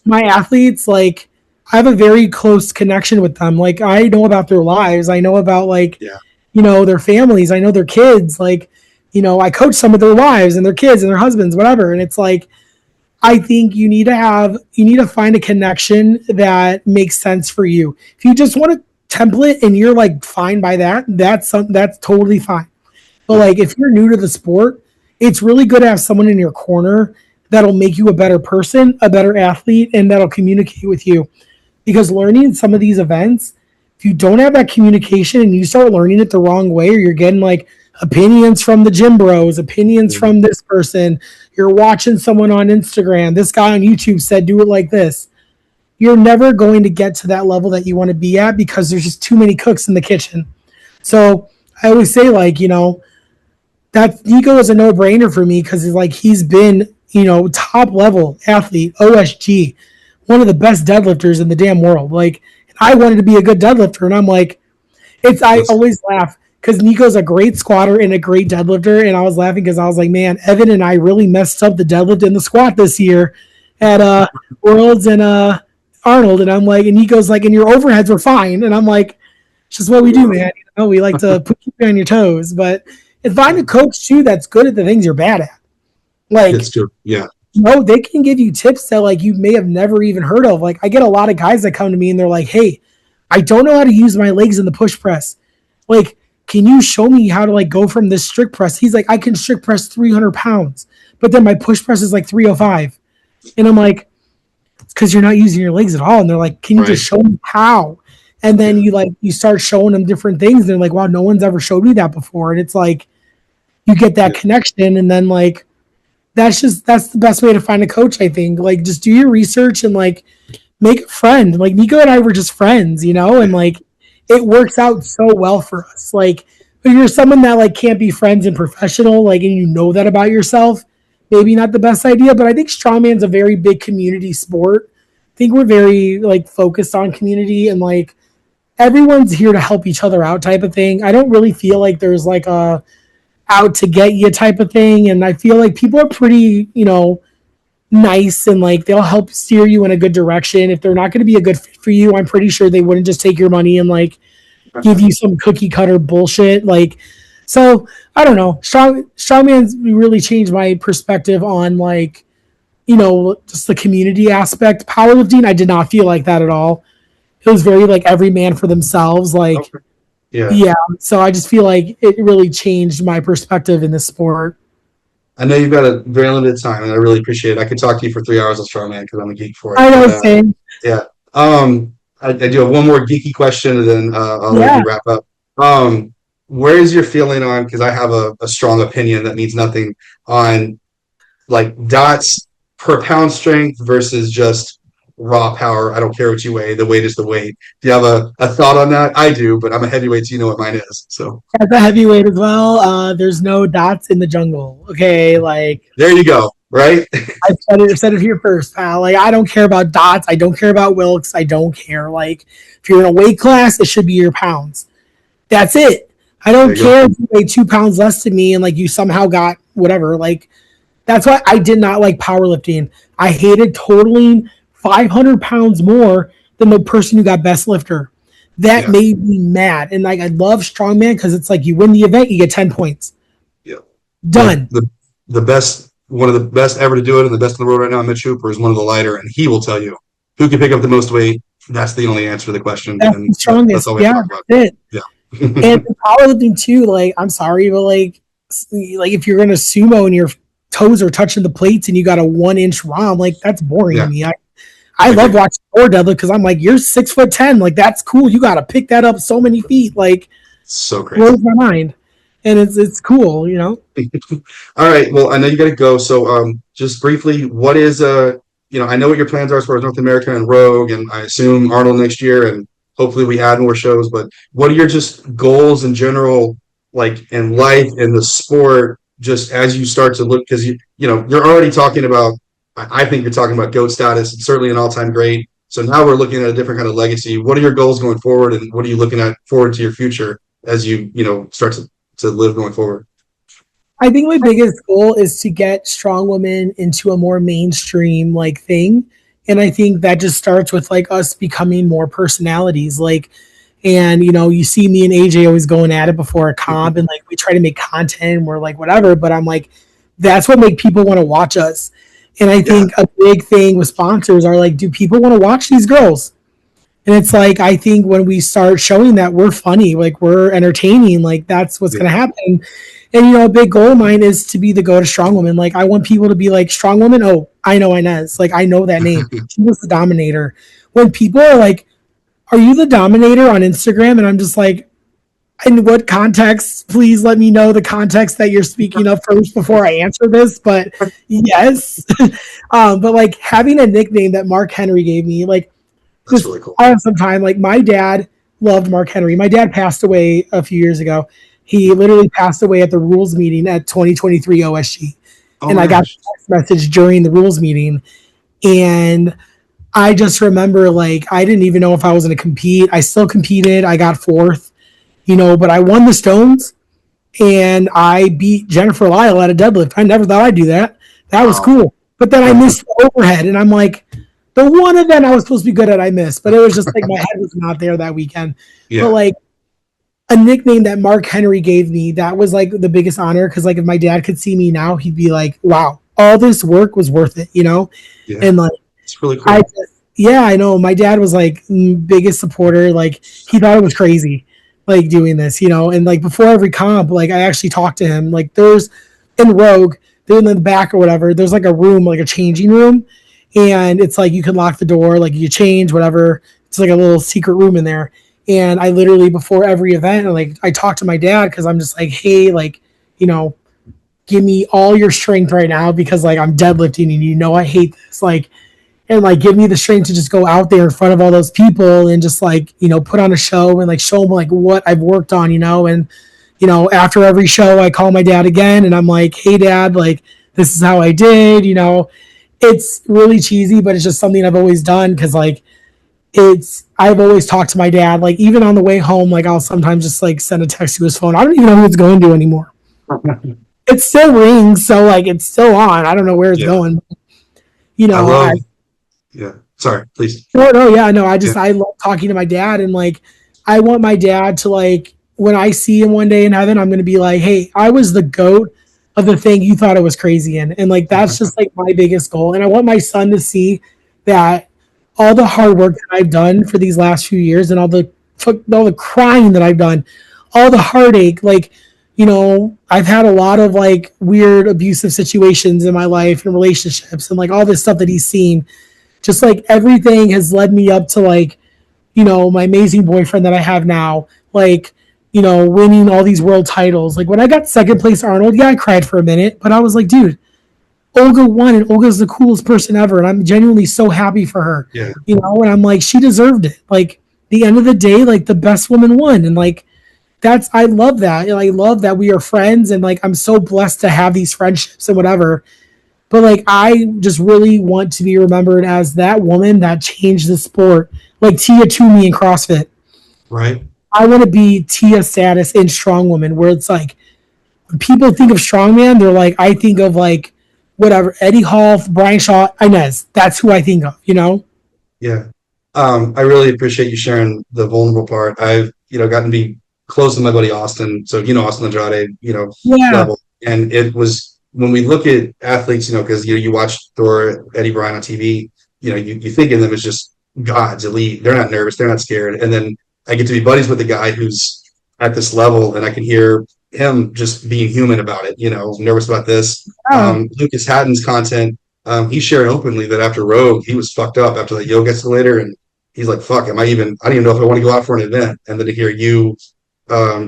my athletes, like I have a very close connection with them. Like I know about their lives. I know about like Yeah. their families. I know their kids. Like I coach some of their wives and their kids and their husbands, whatever. And it's like I think you need to find a connection that makes sense for you. If you just want a template and you're like fine by that, that's totally fine. But like if you're new to the sport, it's really good to have someone in your corner that'll make you a better person, a better athlete, and that'll communicate with you. Because learning some of these events, if you don't have that communication and you start learning it the wrong way, or you're getting like opinions from the gym bros, opinions Mhm. from this person, you're watching someone on Instagram, this guy on YouTube said do it like this. You're never going to get to that level that you want to be at because there's just too many cooks in the kitchen. So I always say, like, that Nico is a no brainer for me because he's been, top level athlete, OSG, one of the best deadlifters in the damn world. Like, I wanted to be a good deadlifter, and I'm like, I That's always laugh because Nico's a great squatter and a great deadlifter, and I was laughing because I was like, man, Evan and I really messed up the deadlift and the squat this year at Worlds, and Arnold, and I'm like, and he goes like, and your overheads were fine, and I'm like, it's just what we do, man. We like to put you on your toes, but it's find a coach too that's good at the things you're bad at. Like, It's true. Yeah. they can give you tips that like you may have never even heard of. Like, I get a lot of guys that come to me and they're like, "Hey, I don't know how to use my legs in the push press. Like, can you show me how to like go from this strict press?" He's like, "I can strict press 300 pounds, but then my push press is like 305," and I'm like, "It's because you're not using your legs at all." And they're like, "Can you just show me how?" And then you start showing them different things. And they're like, "Wow, no one's ever showed me that before." And it's like you get that connection, and then like that's the best way to find a coach. I think like just do your research and like make a friend. Like Nico and I were just friends, and like it works out so well for us. Like if you're someone that like can't be friends and professional, like and you know that about yourself, maybe not the best idea. But I think strongman's a very big community sport. I think we're very like focused on community and like everyone's here to help each other out type of thing. I don't really feel like there's like a out to get you type of thing. And I feel like people are pretty, nice and like they'll help steer you in a good direction. If they're not going to be a good fit for you, I'm pretty sure they wouldn't just take your money and like give you some cookie cutter bullshit. Like, so I don't know. Strongman's really changed my perspective on like, just the community aspect. Powerlifting, I did not feel like that at all. It was very like every man for themselves. Like, yeah. So I just feel like it really changed my perspective in the sport. I know you've got a very limited time, and I really appreciate it. I could talk to you for 3 hours on strongman because I'm a geek for it. I know, same. Yeah. I do have one more geeky question, and then I'll let you wrap up. Where is your feeling on? Because I have a strong opinion that means nothing on like dots per pound strength versus just raw power. I don't care what you weigh. The weight is the weight. Do you have a thought on that? I do, but I'm a heavyweight, so you know what mine is. So as a heavyweight as well, there's no dots in the jungle. Okay, like there you go. Right? I've said it here first, pal. Like I don't care about dots. I don't care about Wilks. I don't care. Like if you're in a weight class, it should be your pounds. That's it. I don't care if you weigh 2 pounds less than me and like you somehow got whatever. Like that's why I did not like powerlifting. I hated totaling 500 pounds more than the person who got best lifter. That made me mad. And like I love strongman because it's like you win the event, you get 10 points. Yeah. Done. The best, one of the best ever to do it, and the best in the world right now, Mitch Hooper, is one of the lighter, and he will tell you who can pick up the most weight. That's the only answer to the question. That's the strongest. That's all we talk about. That's it. Yeah. And powerlifting too, like I'm sorry, but like if you're gonna sumo and your toes are touching the plates and you got a 1-inch ROM, like that's boring to me. I love watching core deadlift because I'm like, you're 6'10", like that's cool. You got to pick that up so many feet, like so crazy. Blows my mind, and it's cool, All right, well, I know you got to go, so just briefly, what is I know what your plans are as far as North America and Rogue, and I assume Arnold next year, and hopefully we add more shows. But what are your just goals in general, like in life, in the sport, just as you start to look, because you're already talking about. I think you're talking about GOAT status. It's certainly an all-time great. So now we're looking at a different kind of legacy. What are your goals going forward, and what are you looking at forward to your future as you start to live going forward? I think my biggest goal is to get strong women into a more mainstream like thing. And I think that just starts with like us becoming more personalities. Like, and you see me and AJ always going at it before a comp, and like we try to make content and we're like whatever, but I'm like, that's what make people want to watch us. And I think a big thing with sponsors are like, do people want to watch these girls? And it's like, I think when we start showing that we're funny, like we're entertaining, like that's what's going to happen. And, a big goal of mine is to be the go-to strong woman. Like I want people to be like, strong woman. Oh, I know Inez. Like I know that name. She was the dominator. When people are like, are you the dominator on Instagram? And I'm just like, in what context? Please let me know the context that you're speaking of first before I answer this. But yes, but like having a nickname that Mark Henry gave me, like that's really cool. I have some time. Like my dad loved Mark Henry. My dad passed away a few years ago. He literally passed away at the rules meeting at 2023 OSG, and I got a text message during the rules meeting, and I just remember like I didn't even know if I was going to compete. I still competed. I got fourth. But I won the stones and I beat Jennifer Lyle at a deadlift. I never thought I'd do that. That was cool. But then I missed the overhead and I'm like, The one event I was supposed to be good at, I missed, but it was just like my head was not there that weekend. But Yeah. like a nickname that Mark Henry gave me, that was like the biggest honor because like if my dad could see me now, he'd be like, "Wow, all this work was worth it," you know? Yeah. And like It's really I cool. just, yeah, I know. My dad was like biggest supporter. Like he thought it was crazy, like doing this, you know. And like before every comp, like I actually talked to him. Like there's in Rogue, they're in the back or whatever. There's like a room, like a changing room, and it's like you can lock the door, like you change whatever. It's like a little secret room in there. And I literally before every event, like I talk to my dad because I'm just like, hey, like you know, give me all your strength right now because like I'm deadlifting and you know I hate this, like and like give me the strength to just go out there in front of all those people and just like you know put on a show and like show them like what I've worked on, you know. And you know after every show I call my dad again and I'm like, hey dad, like this is how I did, you know. It's really cheesy but it's just something I've always done because like it's I've always talked to my dad, like even on the way home, like I'll sometimes just like send a text to his phone. I don't even know who it's going to anymore. It still rings, so like it's still on. I don't know where it's Yeah. going. You I know, love, yeah. Sorry, please. no, yeah, no. Yeah. I love talking to my dad, and like, I want my dad to like when I see him one day in heaven, I'm gonna be like, hey, I was the goat of the thing you thought it was crazy in, and like that's just like my biggest goal. And I want my son to see that all the hard work that I've done for these last few years, and all the crying that I've done, all the heartache, like. You know, I've had a lot of like weird abusive situations in my life and relationships and like all this stuff that he's seen just like everything has led me up to like you know my amazing boyfriend that I have now, like you know winning all these world titles. Like when I got second place Arnold, yeah, I cried for a minute, but I was like, dude, Olga won and Olga's the coolest person ever and I'm genuinely so happy for her, Yeah. you know. And I'm like, she deserved it. Like the end of the day, like the best woman won. And like that's I love that. I love that we are friends and like I'm so blessed to have these friendships and whatever. But like I just really want to be remembered as that woman that changed the sport, like Tia Toomey in CrossFit. Right. I want to be Tia status in strongwoman, where it's like when people think of strongman, they're like, I think of like whatever Eddie Hall, Brian Shaw, Inez. That's who I think of, you know? Yeah. I really appreciate you sharing the vulnerable part. I've, gotten to be close to my buddy Austin. So, Austin Andrade, Yeah. level. And it was when we look at athletes, because you watch Thor, Eddie Bryan on TV, you think of them as just gods, elite. They're not nervous, they're not scared. And then I get to be buddies with a guy who's at this level, and I can hear him just being human about it, nervous about this. Yeah. Lucas Hatton's content, he shared openly that after Rogue, he was fucked up after that yoga escalator, and he's like, fuck, I don't even know if I want to go out for an event. And then to hear you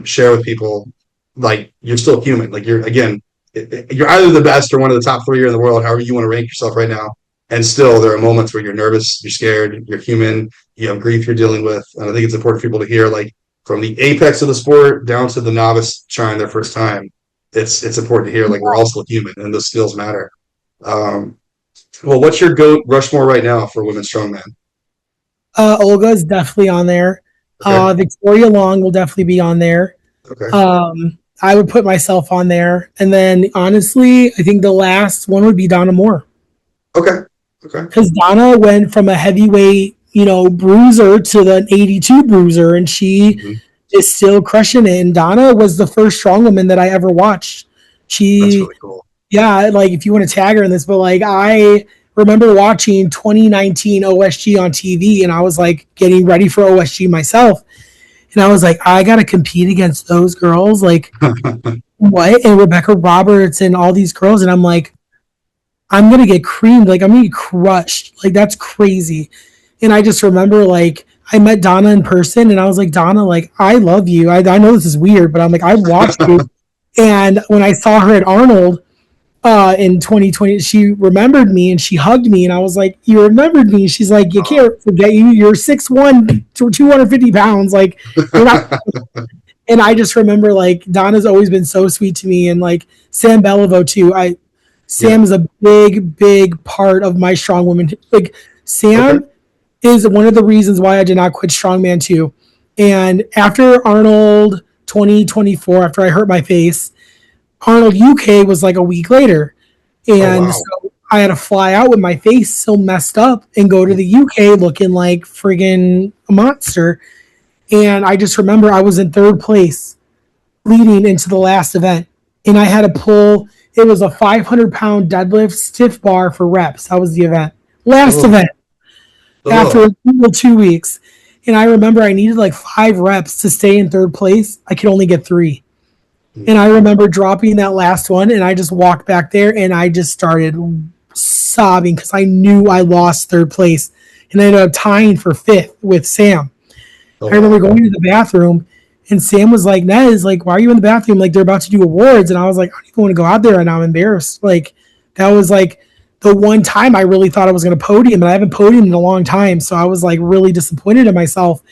share with people, like, you're still human. Like, you're either the best or one of the top 3 in the world, however you want to rank yourself right now. And still, there are moments where you're nervous, you're scared, you're human, you have grief you're dealing with. And I think it's important for people to hear, like, from the apex of the sport down to the novice trying their first time. It's important to hear, like, we're all still human and those skills matter. Well, what's your GOAT Rushmore right now for women's strongman? Olga is definitely on there. Okay. Victoria Long will definitely be on there. Okay. I would put myself on there. And then honestly, I think the last one would be Donna Moore. Okay. Okay. Because Donna went from a heavyweight, bruiser to the 82 bruiser, and she is still crushing it. And Donna was the first strong woman that I ever watched. That's She, really cool. yeah, like if you want to tag her in this, but like I remember watching 2019 OSG on TV, and I was like getting ready for OSG myself. And I was like, I got to compete against those girls. Like, what? And Rebecca Roberts and all these girls. And I'm like, I'm going to get creamed. Like, I'm going to get crushed. Like, that's crazy. And I just remember, like, I met Donna in person and I was like, Donna, like, I love you. I know this is weird, but I'm like, I watched you. And when I saw her at Arnold in 2020, she remembered me and she hugged me. And I was like, you remembered me? She's like, you can't forget you. You're 6'1", 250 pounds. Like, you're not. And I just remember, like, Donna's always been so sweet to me. And, like, Sam Beliveau, too. Sam is a big, big part of my strong woman. Like, Sam is one of the reasons why I did not quit Strongman 2. And after Arnold 2024, after I hurt my face, Arnold UK was like a week later. And so I had to fly out with my face so messed up and go to the UK looking like friggin' a monster. And I just remember I was in third place leading into the last event. And I had to pull, it was a 500-pound deadlift stiff bar for reps. That was the event. Last Oh, event after oh. 2 weeks. And I remember I needed like 5 reps to stay in third place. I could only get 3. And I remember dropping that last one and I just walked back there and I just started sobbing because I knew I lost third place. And I ended up tying for 5th with Sam. Oh, I remember wow. going to the bathroom and Sam was like, Nez, like, why are you in the bathroom? Like, they're about to do awards. And I was like, I don't even want to go out there right now. I'm embarrassed. Like, that was like the one time I really thought I was going to podium, and I haven't podiumed in a long time. So I was like really disappointed in myself.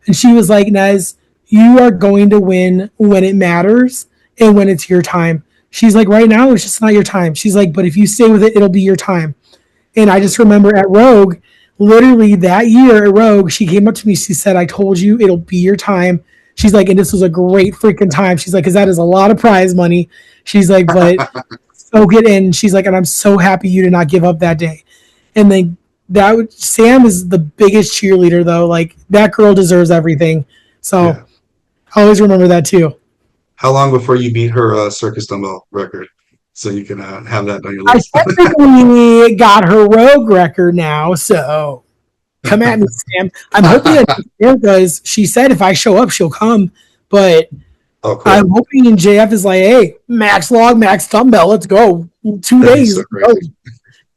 And she was like, Nez, you are going to win when it matters and when it's your time. She's like, right now, it's just not your time. She's like, but if you stay with it, it'll be your time. And I just remember at Rogue, literally that year at Rogue, she came up to me. She said, I told you it'll be your time. She's like, and this was a great freaking time. She's like, because that is a lot of prize money. She's like, but soak it in. She's like, and I'm so happy you did not give up that day. And then Sam is the biggest cheerleader though. Like that girl deserves everything. So Yeah. I always remember that too. How long before you beat her circus dumbbell record? So you can have that on your I list. technically got her rogue record now, so come at me, Sam. I'm hoping that because she said if I show up, she'll come. But Oh, I'm cool. hoping JF is like, hey, max log, max dumbbell, let's go. 2 That'd be days. so Let's go. crazy.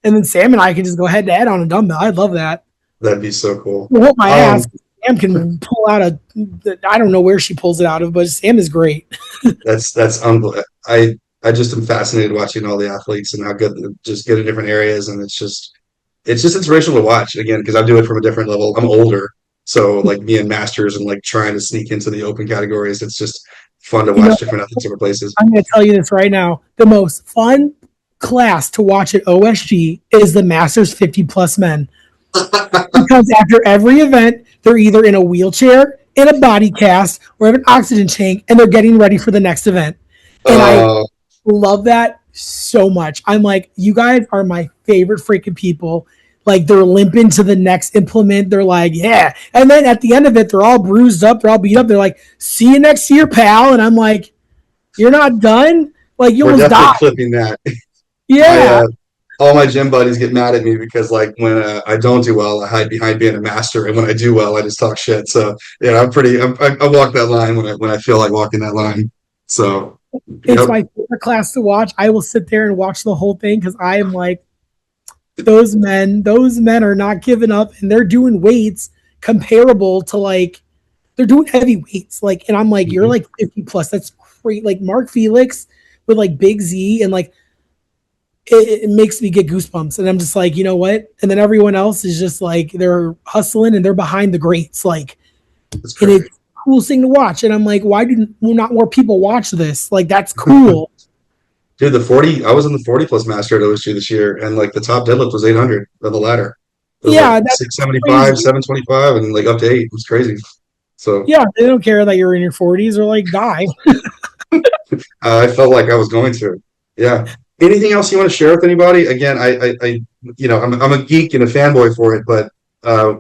And then Sam and I can just go head to head on a dumbbell. I'd love that. That'd be so cool. I hope my ass. Um, Sam can pull out I don't know where she pulls it out of, but Sam is great. that's unbelievable. I just am fascinated watching all the athletes and how good just good in different areas, and it's just inspirational to watch again because I do it from a different level. I'm older, so like me and masters and like trying to sneak into the open categories. It's just fun to You know, watch different athletes different places. I'm going to tell you this right now. The most fun class to watch at OSG is the Masters 50 plus men. Because after every event, they're either in a wheelchair, in a body cast, or have an oxygen tank, and they're getting ready for the next event. And I Uh, love that so much. I'm like, you guys are my favorite freaking people. Like they're limping to the next implement. They're like, yeah. And then at the end of it, they're all bruised up. They're all beat up. They're like, see you next year, pal. And I'm like, you're not done? Like you we're almost definitely died. clipping that. My Yeah. all my gym buddies get mad at me because like when I don't do well, I hide behind being a master, and when I do well, I just talk shit. So yeah, I walk that line when I feel like walking that line. So It's yep. my favorite class to watch. I will sit there and watch the whole thing because I am like, those men are not giving up and they're doing weights comparable to like they're doing heavy weights. Like, and I'm like, you're Mhm. like 50 plus. That's great. Like Mark Felix with like Big Z and like it makes me get goosebumps. And I'm just like, you know what? And then everyone else is just like they're hustling and they're behind the greats. Like, That's and it's crazy. the coolest thing to watch. And I'm like, why do not more people watch this? Like, that's cool. Dude, the 40, I was in the 40 plus master at OSU this year, and like the top deadlift was 800 on the ladder. It was like Yeah, that's 675, crazy. 725, and like up to 8. It was crazy. So Yeah, they don't care that you're in your 40s or like die. I felt like I was going to. Yeah. Anything else you want to share with anybody? Again, I'm a geek and a fanboy for it, but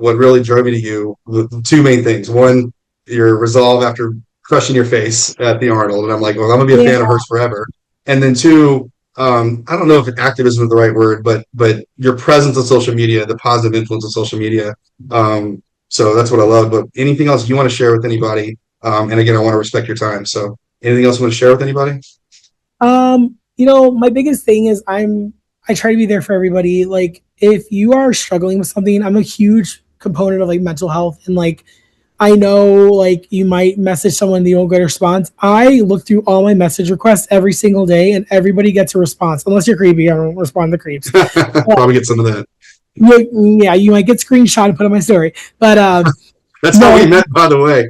what really drove me to you, the two main things. One, your resolve after crushing your face at the Arnold, and I'm like, well, I'm gonna be a Yeah, fan of hers forever. And then two, I don't know if activism is the right word, but your presence on social media, the positive influence of social media. So that's what I love. But anything else you want to share with anybody? And again, I want to respect your time. So anything else you want to share with anybody? my biggest thing is I try to be there for everybody. Like if you are struggling with something, I'm a huge component of like mental health and like I know like you might message someone and you don't get a response. I look through all my message requests every single day and everybody gets a response. Unless you're creepy, I don't respond to creeps. Probably get some of that. Yeah, you might get screenshot and put on my story. But That's how no, we met, by the way.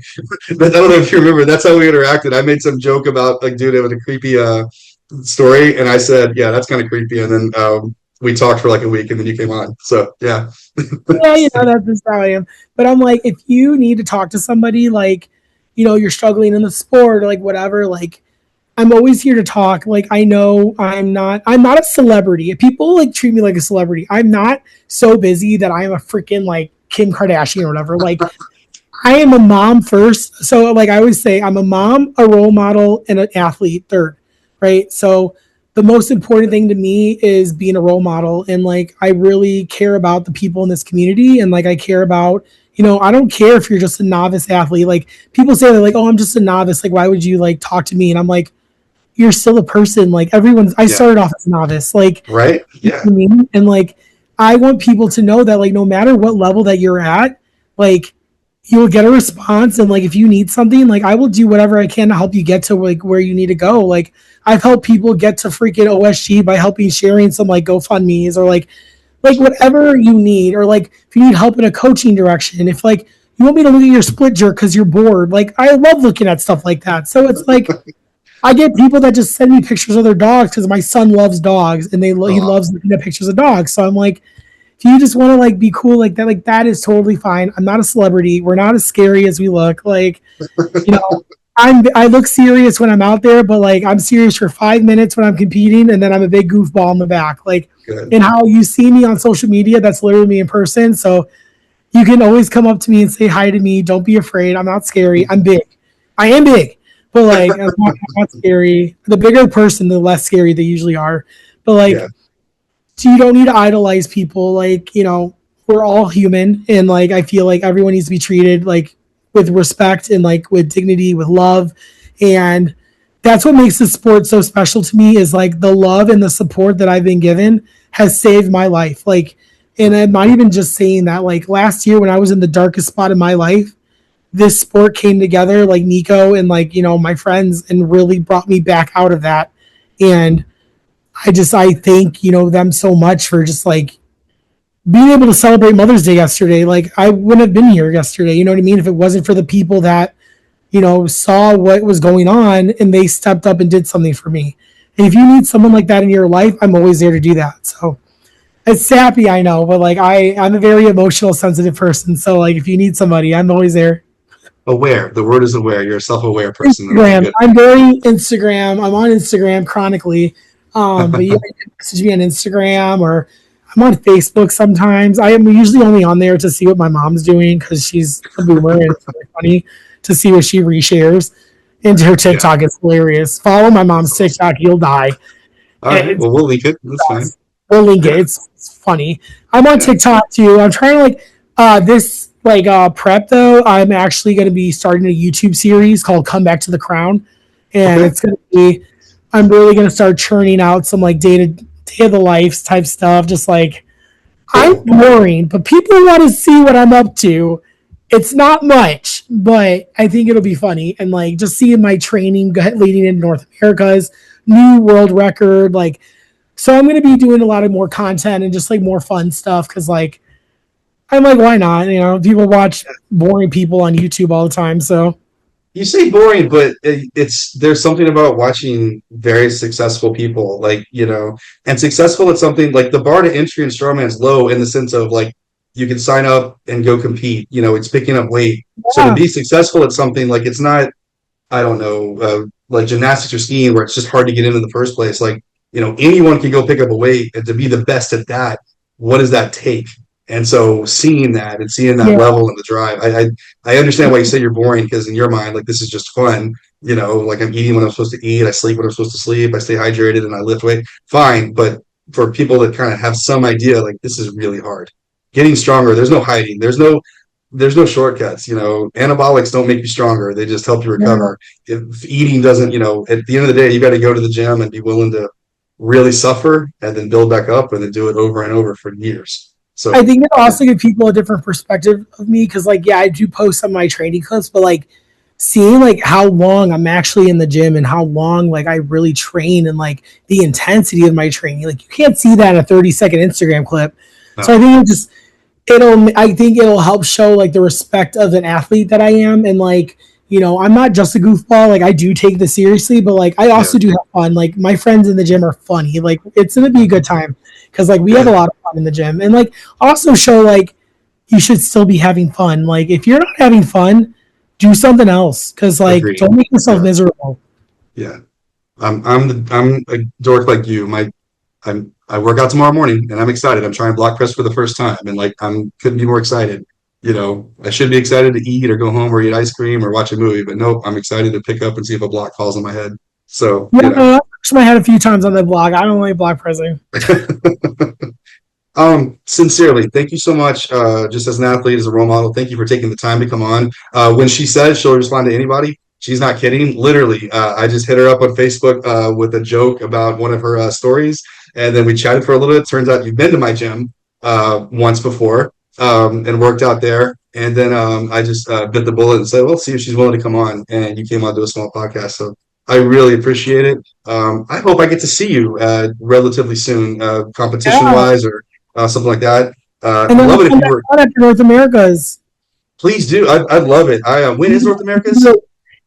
But I don't know if you remember. That's how we interacted. I made some joke about like, dude, it was a creepy story, and I said, yeah, that's kind of creepy. And then we talked for like a week, and then you came on. So yeah, yeah, that's just how I am. But I'm like, if you need to talk to somebody, like, you're struggling in the sport or like whatever, like I'm always here to talk. Like, I know I'm not a celebrity. If people like treat me like a celebrity, I'm not so busy that I'm a freaking like Kim Kardashian or whatever. Like, I am a mom first. So like I always say, I'm a mom, a role model, and an athlete third, right? So the most important thing to me is being a role model, and like I really care about the people in this community, and like I care about, I don't care if you're just a novice athlete. Like people say, they're like, oh, I'm just a novice. Like, why would you like talk to me? And I'm like, you're still a person. Like I Yeah. started off as a novice. Like, Right. Yeah. I mean, and like I want people to know that like no matter what level that you're at, like you'll get a response, and like if you need something, like I will do whatever I can to help you get to like where you need to go. Like I've helped people get to freaking OSG by helping sharing some like GoFundMe's, or like whatever you need, or like if you need help in a coaching direction, if like you want me to look at your split jerk because you're bored, like I love looking at stuff like that. So it's like I get people that just send me pictures of their dogs because my son loves dogs, and he Oh, loves looking at pictures of dogs. So I'm like, if you just want to like be cool like that is totally fine. I'm not a celebrity. We're not as scary as we look. Like, you know, I look serious when I'm out there, but like I'm serious for 5 minutes when I'm competing, and then I'm a big goofball in the back. Like, good. and how you see me on social media, that's literally me in person. So you can always come up to me and say hi to me. Don't be afraid. I'm not scary. I'm big. I am big, but like I'm not scary. The bigger the person, the less scary they usually are. But Yeah. like, so you don't need to idolize people. Like, we're all human, and like I feel like everyone needs to be treated like with respect, and like with dignity, with love. And that's what makes the sport so special to me, is like the love and the support that I've been given has saved my life. Like, and I'm not even just saying that. Like last year when I was in the darkest spot in my life, this sport came together, like Nico and like, my friends, and really brought me back out of that. And I thank, them so much for just like being able to celebrate Mother's Day yesterday. Like I wouldn't have been here yesterday, you know what I mean, if it wasn't for the people that, saw what was going on and they stepped up and did something for me. And if you need someone like that in your life, I'm always there to do that. So it's sappy, I know, but like I'm a very emotional, sensitive person. So like if you need somebody, I'm always there. Aware. The word is aware. You're a self-aware person. Okay, Instagram. good. I'm very Instagram. I'm on Instagram chronically. But you can message me on Instagram, or I'm on Facebook sometimes. I am usually only on there to see what my mom's doing because she's a boomer, and it's really funny to see what she reshares. And her Yeah. TikTok is hilarious. Follow my That's mom's awesome. TikTok, you'll die. All right. It's Well, we'll link it. That's fine. we'll link it. Yeah. It's funny. I'm on Yeah. TikTok too. I'm trying to like this like prep though. I'm actually going to be starting a YouTube series called "Come Back to the Crown," and Okay. it's going to be. I'm really going to start churning out some like day of the life type stuff. Just like I'm Cool. boring, but people want to see what I'm up to. It's not much, but I think it'll be funny, and like just seeing my training leading into North America's new world record, like so I'm gonna be doing a lot of more content and just like more fun stuff because like I'm like, why not? People watch boring people on YouTube all the time. So You say boring, but it's there's something about watching very successful people, like, and successful at something like the bar to entry in strongman's low in the sense of like you can sign up and go compete. It's picking up weight. So to yeah, be successful at something like it's not, I don't know, like gymnastics or skiing where it's just hard to get in the first place. Like, anyone can go pick up a weight, and to be the best at that, what does that take? And so seeing that and seeing that yeah, level and the drive, I understand why you say you're boring, because in your mind, like this is just fun. Like I'm eating when I'm supposed to eat, I sleep when I'm supposed to sleep, I stay hydrated, and I lift weight. Fine, but for people that kind of have some idea, like this is really hard. Getting stronger, there's no hiding. There's no shortcuts. Anabolics don't make you stronger. They just help you yeah. recover. If eating doesn't, at the end of the day, you got to go to the gym and be willing to really suffer and then build back up and then do it over and over for years. I So think it also gives people a different perspective of me because like yeah, I do post some of my training clips, but like seeing like how long I'm actually in the gym and how long like I really train and like the intensity of my training, like you can't see that in a 30-second Instagram clip. So no, I think it'll help show like the respect of an athlete that I am, and like I'm not just a goofball. Like I do take this seriously, but like I yeah, also do have fun. Like my friends in the gym are funny. Like it's gonna be a good time because like we have a good, lot of fun in the gym, and like also show like you should still be having fun. Like if you're not having fun, do something else because like agreed. don't make yourself Yeah, miserable. yeah. I'm a dork like you. I work out tomorrow morning, and I'm excited. I'm trying block press for the first time, and like couldn't be more excited. I should be excited to eat or go home or eat ice cream or watch a movie, but nope, I'm excited to pick up and see if a block falls on my head. So, Yeah, I've touched my head a few times on the blog. I don't like block pressing. Sincerely, thank you so much. Just as an athlete, as a role model, thank you for taking the time to come on. When she says she'll respond to anybody, she's not kidding. Literally, I just hit her up on Facebook with a joke about one of her stories, and then we chatted for a little bit. Turns out you've been to my gym once before and worked out there. And then I just bit the bullet and said, "Well, see if she's willing to come on." And you came on to a small podcast, so I really appreciate it. I hope I get to see you relatively soon, competition Yeah. wise or something like that. And I'd then love it if come you back were. on after North America's. Please do. I'd love it. When is North America's?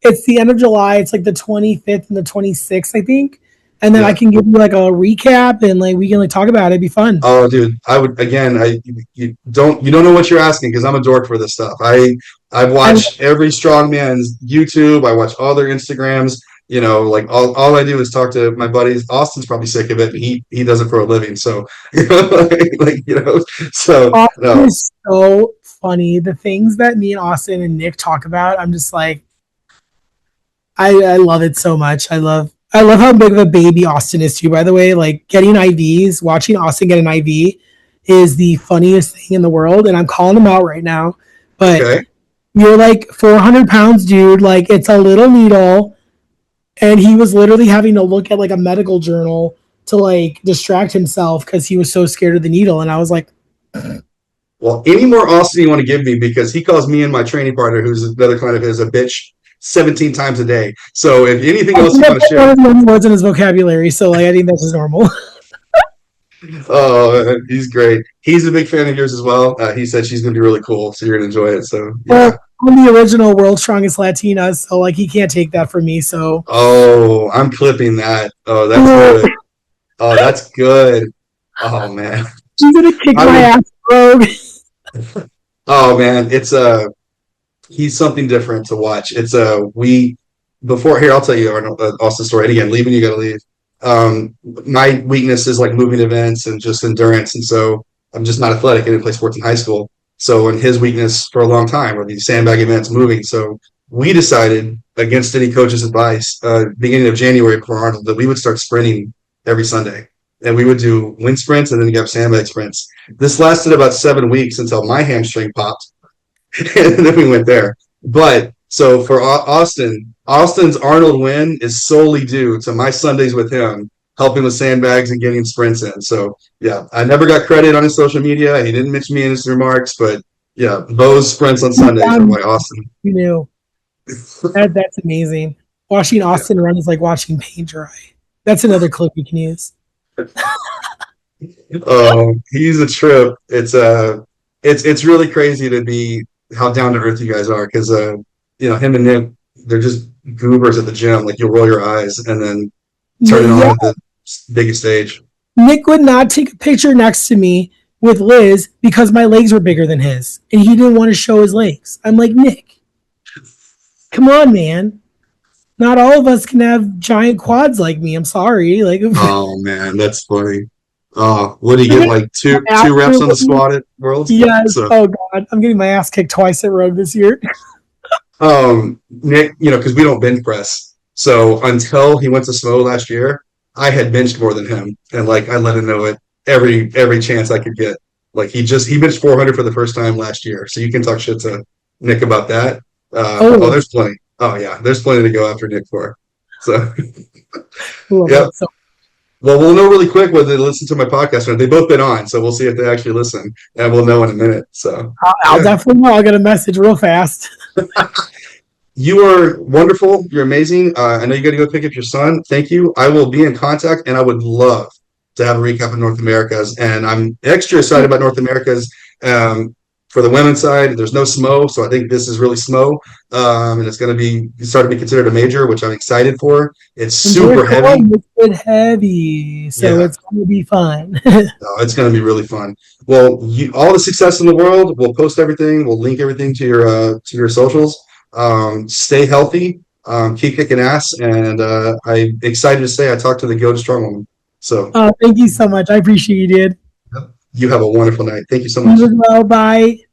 It's the end of July. It's like the 25th and the 26th, I think. And then I Yeah. can give you like a recap and like we can like talk about it. It'd be fun. Oh, dude, I would again. You don't know what you're asking because I'm a dork for this stuff. I I watch every strongman's YouTube. I watch all their Instagrams. Like all I do is talk to my buddies. Austin's probably sick of it. But he does it for a living. So so Austin no. is so funny. The things that me and Austin and Nick talk about, I'm just like, I love it so much. I love how big of a baby Austin is too. By the way, like getting IVs, watching Austin get an IV is the funniest thing in the world, and I'm calling him out right now. But Okay. you're like 400 pounds, dude. Like it's a little needle, and he was literally having to look at like a medical journal to like distract himself because he was so scared of the needle. And I was like, Well, any more Austin you want to give me because he calls me and my training partner, who's another client of his, a bitch 17 times a day. So if anything I else think you want to that's one share, of the words in his vocabulary. So like I think that's just normal. oh, he's great. He's a big fan of yours as well. He said she's going to be really cool, so you're going to enjoy it. So yeah. Well, I'm the original world's strongest Latina, so like he can't take that from me. So Oh, I'm clipping that. Oh, that's good. Oh, that's good. Oh man. he's gonna kick I my would. ass, bro. Oh man, he's something different to watch. We before here. I'll tell you our Austin story. And again, leaving you got to leave. My weakness is like moving events and just endurance, and so I'm just not athletic. I didn't play sports in high school, so and his weakness for a long time were these sandbag events, moving. So we decided against any coach's advice, beginning of January before Arnold, that we would start sprinting every Sunday, and we would do wind sprints and then you have sandbag sprints. This lasted about 7 weeks until my hamstring popped, and then we went there. But so for Austin's Arnold win is solely due to my Sundays with him, helping with sandbags and getting sprints in. So yeah, I never got credit on his social media. He didn't mention me in his remarks, but yeah, those sprints on Sundays are why Austin. You knew that's amazing. Watching Yeah. Austin run is like watching paint dry. That's another clip you can use. Oh, he's a trip. It's really crazy to be how down to earth you guys are because him and Nick, they're just goobers at the gym. Like you'll roll your eyes and then turn it on Yeah, at the biggest stage. Nick would not take a picture next to me with Liz because my legs were bigger than his, and he didn't want to show his legs. I'm like, Nick, come on, man. Not all of us can have giant quads like me. I'm sorry. Like, Oh man, that's funny. Oh, what do you get? Like two reps on the squat at Worlds? yes. So Oh God, I'm getting my ass kicked twice at Rogue this year. Nick, because we don't bench press. So until he went to SMO last year, I had benched more than him. And like I let him know it every chance I could get. Like he benched 400 for the first time last year. So you can talk shit to Nick about that. Oh, There's plenty. Oh yeah, there's plenty to go after Nick for. So love yeah. that. So Well, we'll know really quick whether they listen to my podcast or not. They've both been on, so we'll see if they actually listen, and we'll know in a minute. So, I'll yeah, definitely know. I'll get a message real fast. you are wonderful. You're amazing. I know you got to go pick up your son. Thank you. I will be in contact, and I would love to have a recap of North Americas. And I'm extra excited about North Americas. For the women's side, there's no SMO, so I think this is really SMO, and it's going to be starting to be considered a major, which I'm excited for. It's super heavy. It's heavy, so Yeah. it's gonna be fun. Oh, it's going to be really fun. Well, all the success in the world. We'll post everything. We'll link everything to your socials. Stay healthy. Keep kicking ass, and I'm excited to say I talked to the GOAT Strongwoman. So Thank you so much. I appreciate you, dude. you have a wonderful night. Thank you so You much. as well. Bye.